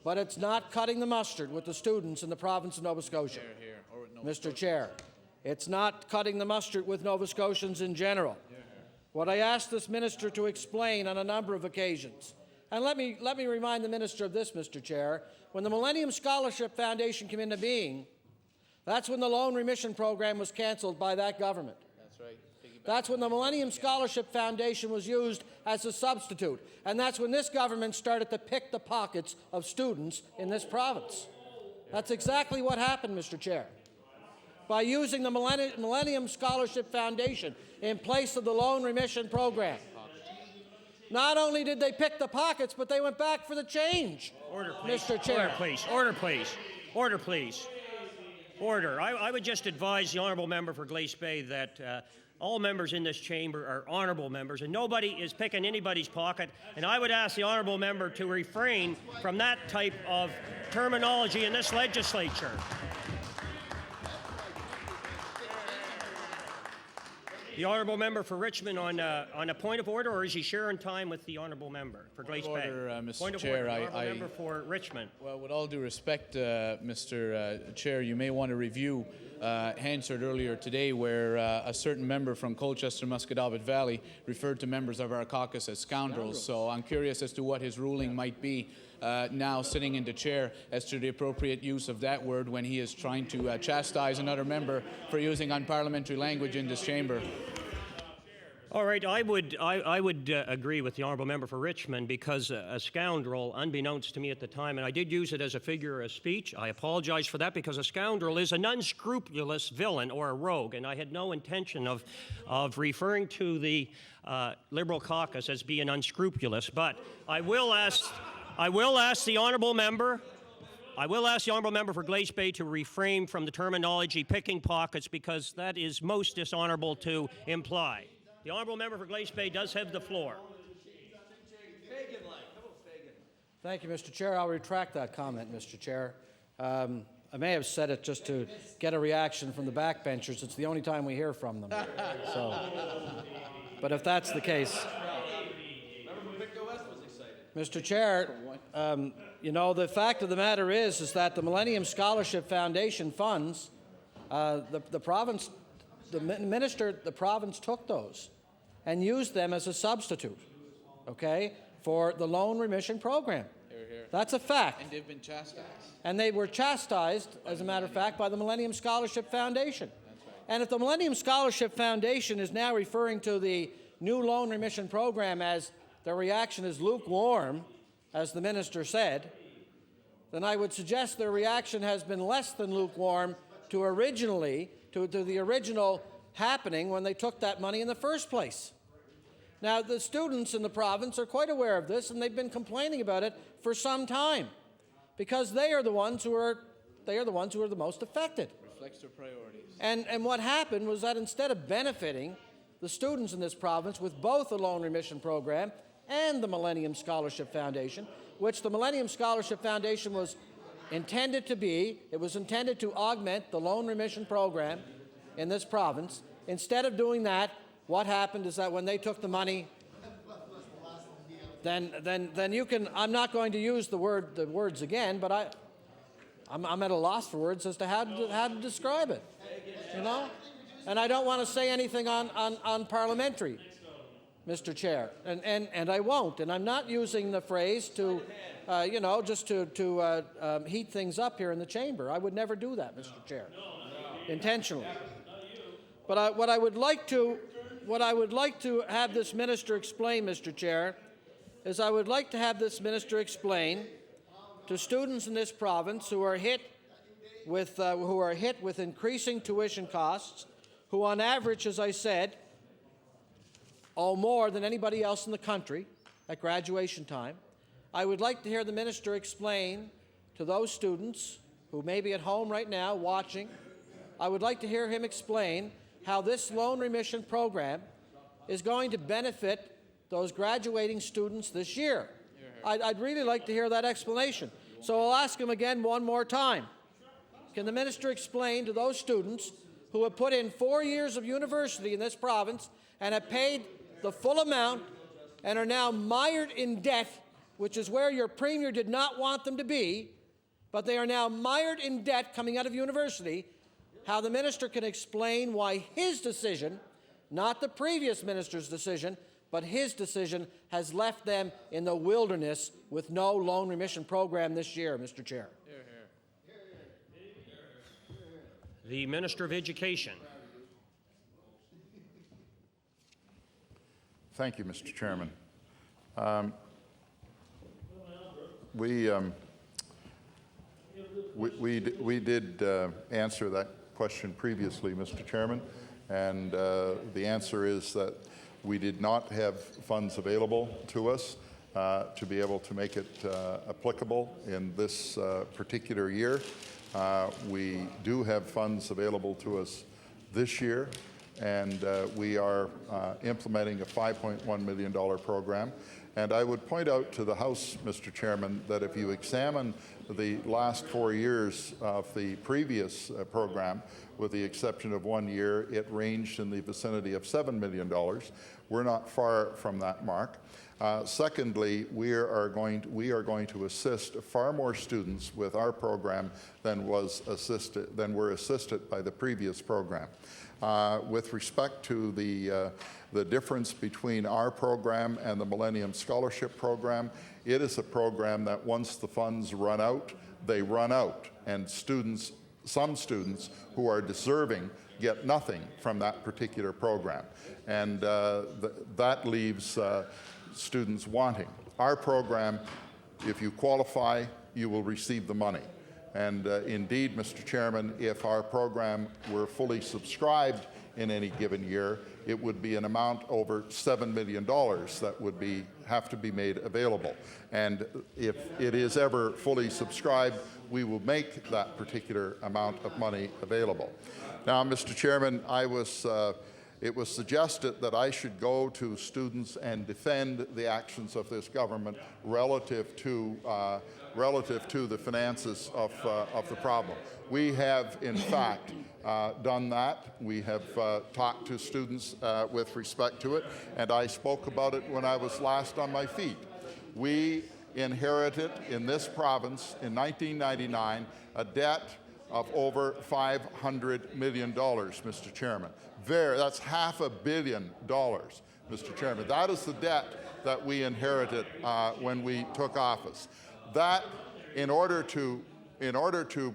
but it's not cutting the mustard with the students in the province of Nova Scotia. Here, or Nova Mr. Chair, it's not cutting the mustard with Nova Scotians in general. What I asked this minister to explain on a number of occasions, and let me remind the minister of this, Mr. Chair, when the Millennium Scholarship Foundation came into being, that's when the loan remission program was cancelled by that government. That's right. That's when the Millennium Scholarship Foundation was used as a substitute. And that's when this government started to pick the pockets of students in this province. That's exactly what happened, Mr. Chair. By using the Millennium Scholarship Foundation in place of the loan remission program. Not only did they pick the pockets, but they went back for the change. Order, please. Mr. Chair. Order, please. Order, please. Order, please. Order. I would just advise the honourable member for Glace Bay that all members in this chamber are honourable members, and nobody is picking anybody's pocket. And I would ask the honourable member to refrain from that type of terminology in this legislature. The honourable member for Richmond on a point of order, or is he sharing time with the honourable member for Glace Bay? Mr. Point of Chair, order, honourable member for Richmond. Well, with all due respect, Mr. Chair, you may want to review Hansard earlier today, where a certain member from Colchester Musquodoboit Valley referred to members of our caucus as scoundrels. So I'm curious as to what his ruling might be now sitting in the chair as to the appropriate use of that word when he is trying to chastise another member for using unparliamentary language in this chamber. All right, I would agree with the honourable member for Richmond, because a scoundrel, unbeknownst to me at the time, and I did use it as a figure of speech. I apologize for that, because a scoundrel is an unscrupulous villain or a rogue, and I had no intention of referring to the Liberal caucus as being unscrupulous. But I will ask the honourable member. I will ask the honourable member for Glace Bay to refrain from the terminology picking pockets, because that is most dishonourable to imply. The honourable member for Glace Bay does have the floor. Thank you, Mr. Chair. I'll retract that comment, Mr. Chair. I may have said it just to get a reaction from the backbenchers. It's the only time we hear from them. So, but if that's the case, Mr. Chair, you know, the fact of the matter is that the Millennium Scholarship Foundation funds, the province took those and used them as a substitute, okay, for the loan remission program. That's a fact. And they've been chastised. And they were chastised, as a matter of fact, by the Millennium Scholarship Foundation. And if the Millennium Scholarship Foundation is now referring to the new loan remission program as the reaction is lukewarm, as the minister said, then I would suggest their reaction has been less than lukewarm to the original happening when they took that money in the first place. Now, the students in the province are quite aware of this, and they've been complaining about it for some time, because they are the ones who are the most affected. Reflects their priorities. And what happened was that instead of benefiting the students in this province with both the loan remission program and the Millennium Scholarship Foundation, which the Millennium Scholarship Foundation was intended to be, it was intended to augment the loan remission program in this province. Instead of doing that, what happened is that when they took the money, then you can, I'm not going to use the words again, but I'm at a loss for words as to how to describe it, you know? And I don't want to say anything on parliamentary, Mr. Chair, and I won't, and I'm not using the phrase to, just to heat things up here in the chamber. I would never do that, Mr. Chair, intentionally. But what I would like to have this minister explain, Mr. Chair, is I would like to have this minister explain to students in this province who are hit with increasing tuition costs, who on average, as I said, owe more than anybody else in the country at graduation time, I would like to hear the minister explain to those students who may be at home right now watching, I would like to hear him explain how this loan remission program is going to benefit those graduating students this year. I'd really like to hear that explanation. So I'll ask him again one more time. Can the minister explain to those students who have put in 4 years of university in this province and have paid the full amount and are now mired in debt, which is where your premier did not want them to be, but they are now mired in debt coming out of university, how the minister can explain why his decision, not the previous minister's decision, but his decision has left them in the wilderness with no loan remission program this year, Mr. Chair. The Minister of Education. Thank you, Mr. Chairman. We did answer that question previously, Mr. Chairman, and the answer is that we did not have funds available to us to be able to make it applicable in this particular year. We do have funds available to us this year, and we are implementing a $5.1 million program. And I would point out to the House, Mr. Chairman, that if you examine the last 4 years of the previous program, with the exception of 1 year, it ranged in the vicinity of $7 million. We're not far from that mark. Secondly, we are going to assist far more students with our program than were assisted by the previous program. With respect to the difference between our program and the Millennium Scholarship Program, it is a program that once the funds run out, they run out, and some students who are deserving get nothing from that particular program, and that leaves students wanting. Our program, if you qualify, you will receive the money. And indeed, Mr. Chairman, if our program were fully subscribed in any given year, it would be an amount over $7 million that would have to be made available. And if it is ever fully subscribed, we will make that particular amount of money available. Now, Mr. Chairman, it was suggested that I should go to students and defend the actions of this government relative to the finances of the problem. We have, in fact, done that. We have talked to students with respect to it, and I spoke about it when I was last on my feet. We inherited in this province in 1999 a debt of over $500 million, Mr. Chairman. That's $500 million, Mr. Chairman. That is the debt that we inherited when we took office. That, in order to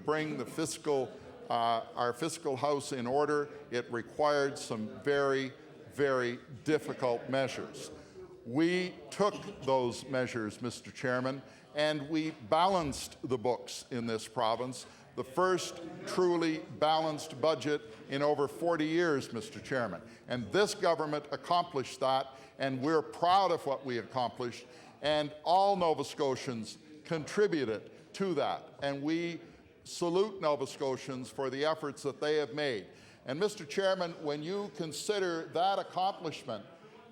bring the our fiscal house in order, it required some very, very difficult measures. We took those measures, Mr. Chairman, and we balanced the books in this province. The first truly balanced budget in over 40 years, Mr. Chairman. And this government accomplished that, and we're proud of what we accomplished, and all Nova Scotians contributed to that. And we salute Nova Scotians for the efforts that they have made. And Mr. Chairman, when you consider that accomplishment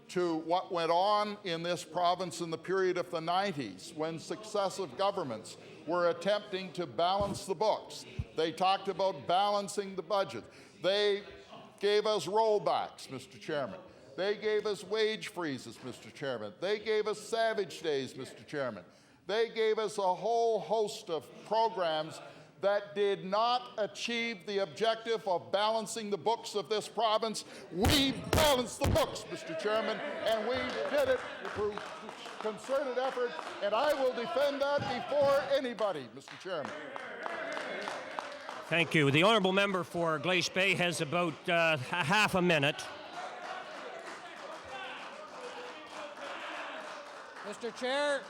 to what went on in this province in the period of the 90s, when successive governments were attempting to balance the books. They talked about balancing the budget. They gave us rollbacks, Mr. Chairman. They gave us wage freezes, Mr. Chairman. They gave us savage days, Mr. Chairman. They gave us a whole host of programs that did not achieve the objective of balancing the books of this province. We balanced the books, Mr. Chairman, and we did it through concerted effort, and I will defend that before anybody, Mr. Chairman. Thank you. The honourable member for Glace Bay has about half a minute. Mr. Chair,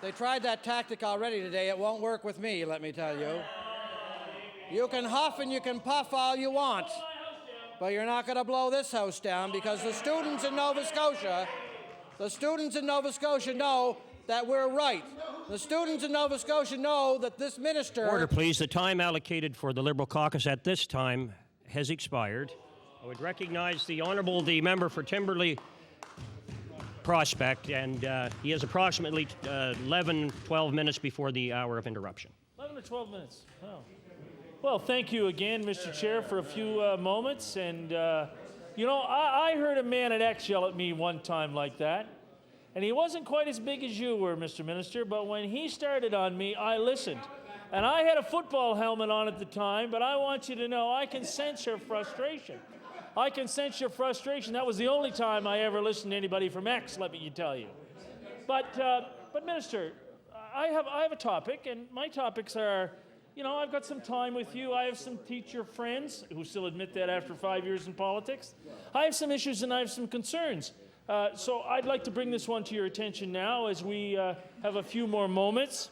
they tried that tactic already today. It won't work with me, let me tell you. You can huff and you can puff all you want, but you're not going to blow this house down, because the students in Nova Scotia know that we're right. The students in Nova Scotia know that this minister... Order, please. The time allocated for the Liberal caucus at this time has expired. I would recognize the member for Timberley Prospect, and he has approximately 12 minutes before the hour of interruption. 11 or 12 minutes. Wow. Well, thank you again, Mr. Chair, for a few moments. And, you know, I heard a man at X yell at me one time like that. And he wasn't quite as big as you were, Mr. Minister, but when he started on me, I listened. And I had a football helmet on at the time, but I want you to know I can sense your frustration. I can sense your frustration. That was the only time I ever listened to anybody from X, let me tell you. But Minister, I have a topic, and my topics are, you know, I've got some time with you. I have some teacher friends who still admit that after 5 years in politics. I have some issues and I have some concerns. So I'd like to bring this one to your attention now as we have a few more moments.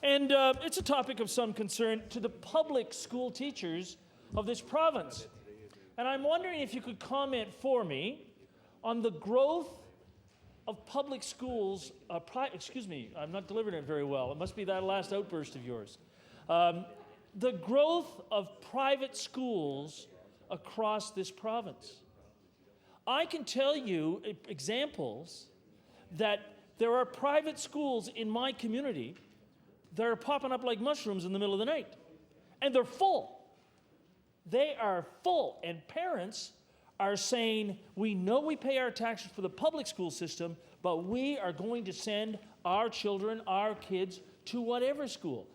And it's a topic of some concern to the public school teachers of this province. And I'm wondering if you could comment for me on the growth of public schools, excuse me, I'm not delivering it very well. It must be that last outburst of yours. The growth of private schools across this province. I can tell you examples that there are private schools in my community that are popping up like mushrooms in the middle of the night. And they're full. They are full. And parents are saying, we know we pay our taxes for the public school system, but we are going to send our children, our kids, to whatever school.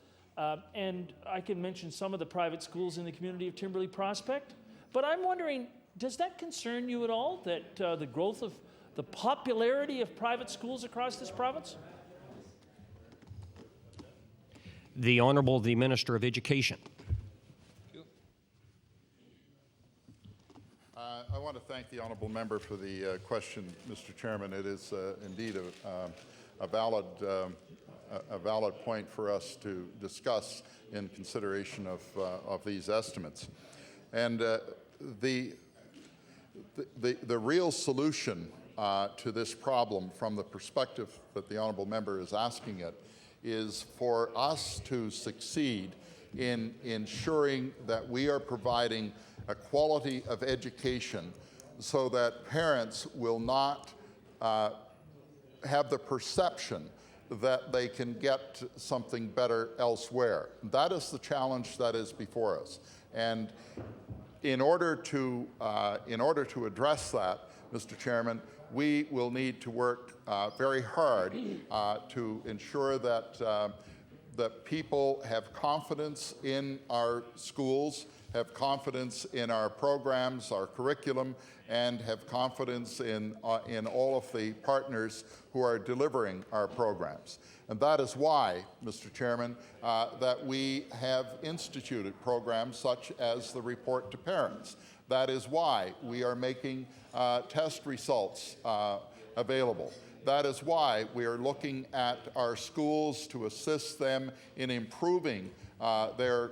And I can mention some of the private schools in the community of Timberley Prospect. But I'm wondering, does that concern you at all, that the growth of the popularity of private schools across this province? The Honourable the Minister of Education. I want to thank the honourable member for the question, Mr. Chairman. It is indeed a valid point for us to discuss in consideration of these estimates. And the real solution to this problem, from the perspective that the honourable member is asking it, is for us to succeed in ensuring that we are providing a quality of education so that parents will not have the perception that they can get something better elsewhere. That is the challenge that is before us. And in order to address that, Mr. Chairman, we will need to work very hard to ensure that that people have confidence in our schools, have confidence in our programs, our curriculum, and have confidence in all of the partners who are delivering our programs. And that is why, Mr. Chairman, that we have instituted programs such as the Report to Parents. That is why we are making test results available. That is why we are looking at our schools to assist them in improving their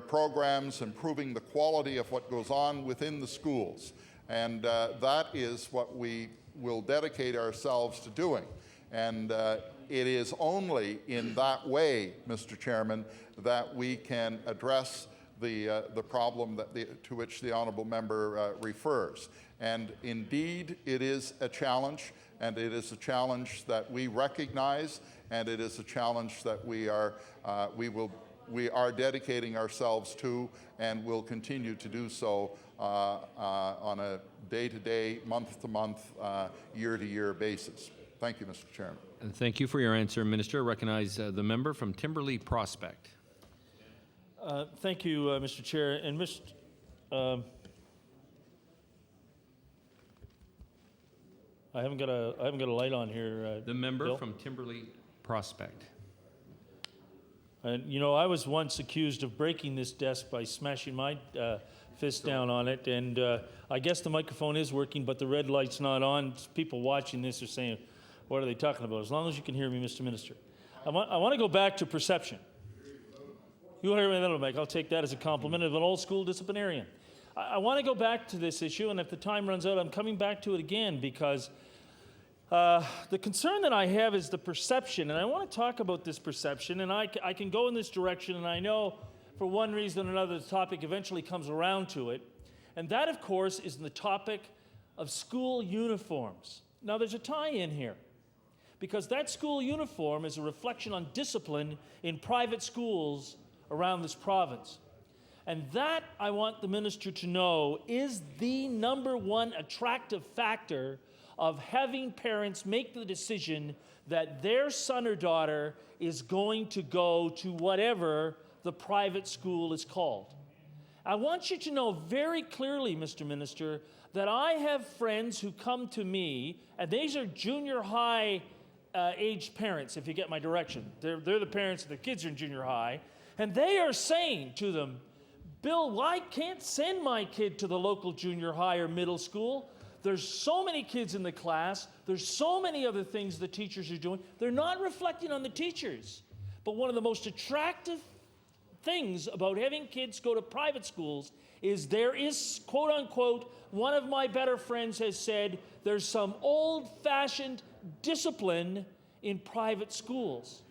programs, improving the quality of what goes on within the schools. And that is what we will dedicate ourselves to doing. And it is only in that way, Mr. Chairman, that we can address the problem to which the honourable member refers. And indeed, it is a challenge, and it is a challenge that we recognize, and it is a challenge that we are dedicating ourselves to, and will continue to do so on a day-to-day, month-to-month, year-to-year basis. Thank you, Mr. Chairman. And thank you for your answer, Minister. I recognize the member from Timberley Prospect. Thank you, Mr. Chair. And I haven't got a light on here. The member Bill? from Timberley Prospect. And you know, I was once accused of breaking this desk by smashing my fist down on it, and I guess the microphone is working, but the red light's not on. People watching this are saying, "What are they talking about?" As long as you can hear me, Mr. Minister, I want to go back to perception. You want to hear me a little, Mike? I'll take that as a compliment of an old school disciplinarian. I want to go back to this issue, and if the time runs out, I'm coming back to it again, because The concern that I have is the perception, and I want to talk about this perception, and I can go in this direction, and I know for one reason or another the topic eventually comes around to it, and that, of course, is the topic of school uniforms. Now, there's a tie-in here, because that school uniform is a reflection on discipline in private schools around this province. And that, I want the minister to know, is the number one attractive factor of having parents make the decision that their son or daughter is going to go to whatever the private school is called. I want you to know very clearly, Mr. Minister, that I have friends who come to me, and these are junior high aged parents, if you get my direction. They're the parents and their kids are in junior high, and they are saying to them, Bill, I can't send my kid to the local junior high or middle school. There's so many kids in the class. There's so many other things the teachers are doing. They're not reflecting on the teachers. But one of the most attractive things about having kids go to private schools is there is, quote unquote, one of my better friends has said, there's some old-fashioned discipline in private schools.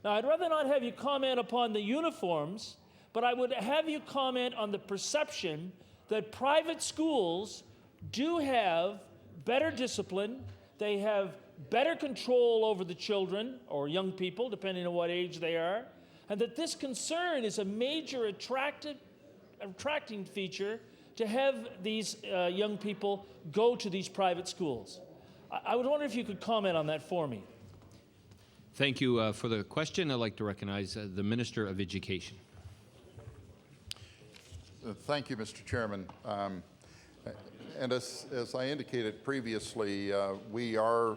Now, I'd rather not have you comment upon the uniforms, but I would have you comment on the perception that private schools do have better discipline, they have better control over the children or young people, depending on what age they are, and that this concern is a major attracting feature to have these young people go to these private schools. I would wonder if you could comment on that for me. Thank you for the question. I'd like to recognize the Minister of Education. Thank you, Mr. Chairman. And as I indicated previously, we are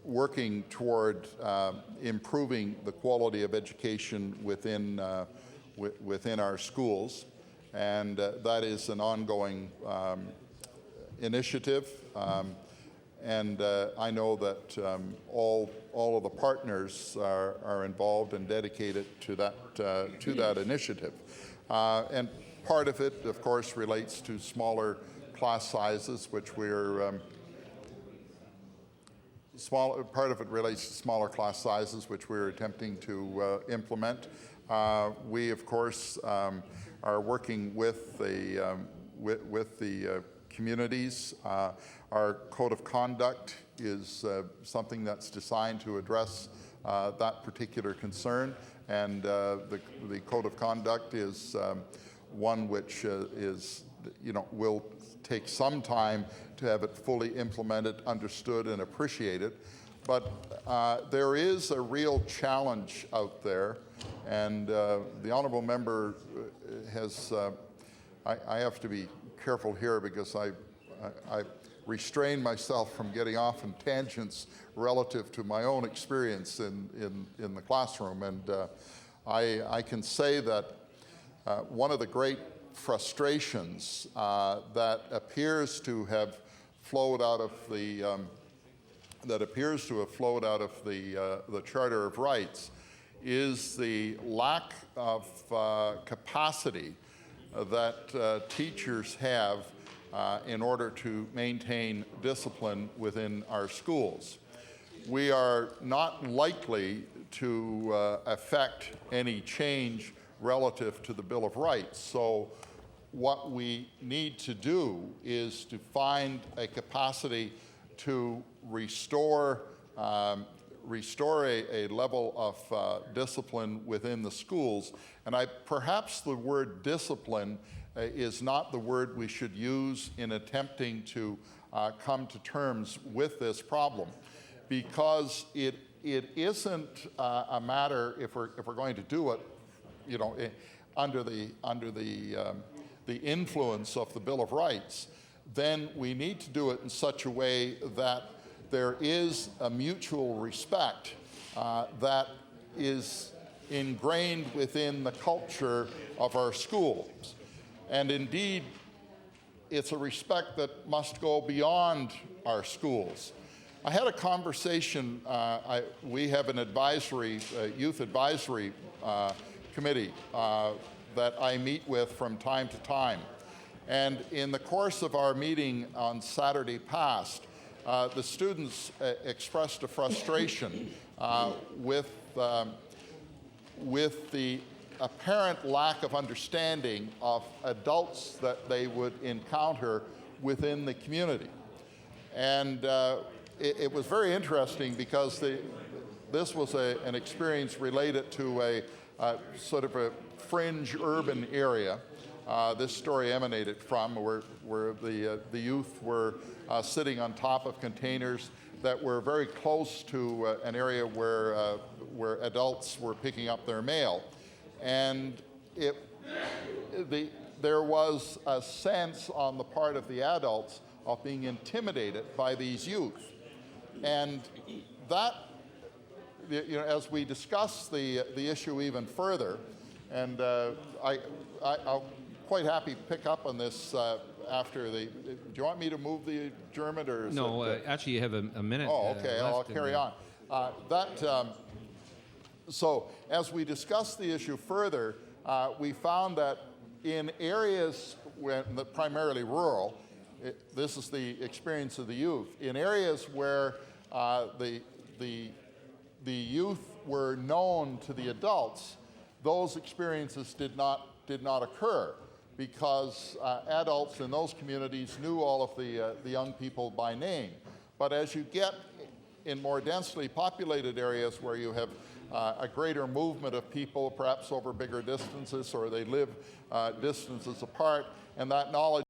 working toward improving the quality of education within our schools, and that is an ongoing initiative. And I know that all of the partners are involved and dedicated to that initiative. And part of it, of course, relates to smaller class sizes, which we're part of it relates to smaller class sizes, which we're attempting to implement. We, of course, are working with the communities. Our code of conduct is something that's designed to address that particular concern, and the code of conduct is one which will take some time to have it fully implemented, understood, and appreciated. But there is a real challenge out there, and the honourable member has. I have to be careful here because I restrain myself from getting off in tangents relative to my own experience in the classroom, and I can say that one of the great frustrations that appears to have flowed out of the Charter of Rights is the lack of capacity that teachers have in order to maintain discipline within our schools. We are not likely to affect any change relative to the Bill of Rights. So what we need to do is to find a capacity to restore a level of discipline within the schools. And perhaps the word discipline is not the word we should use in attempting to come to terms with this problem, because it isn't a matter, if we're going to do it, under the influence of the Bill of Rights, then we need to do it in such a way that there is a mutual respect that is ingrained within the culture of our schools. And indeed, it's a respect that must go beyond our schools. I had a conversation, we have an youth advisory committee that I meet with from time to time. And in the course of our meeting on Saturday past, the students expressed a frustration with the apparent lack of understanding of adults that they would encounter within the community. And it was very interesting because this was an experience related to a sort of a fringe urban area. This story emanated from where the youth were sitting on top of containers that were very close to an area where adults were picking up their mail. And there was a sense on the part of the adults of being intimidated by these youth. And that, as we discuss the issue even further, and I'll quite happy to pick up on this after do you want me to move the adjournment, or is No, it, actually, you have a minute. Oh, okay, I'll left, and carry on. So as we discuss the issue further, we found that in areas primarily rural, this is the experience of the youth, in areas where the youth were known to the adults, those experiences did not occur, because adults in those communities knew all of the young people by name. But as you get in more densely populated areas where you have a greater movement of people, perhaps over bigger distances, or they live distances apart, and that knowledge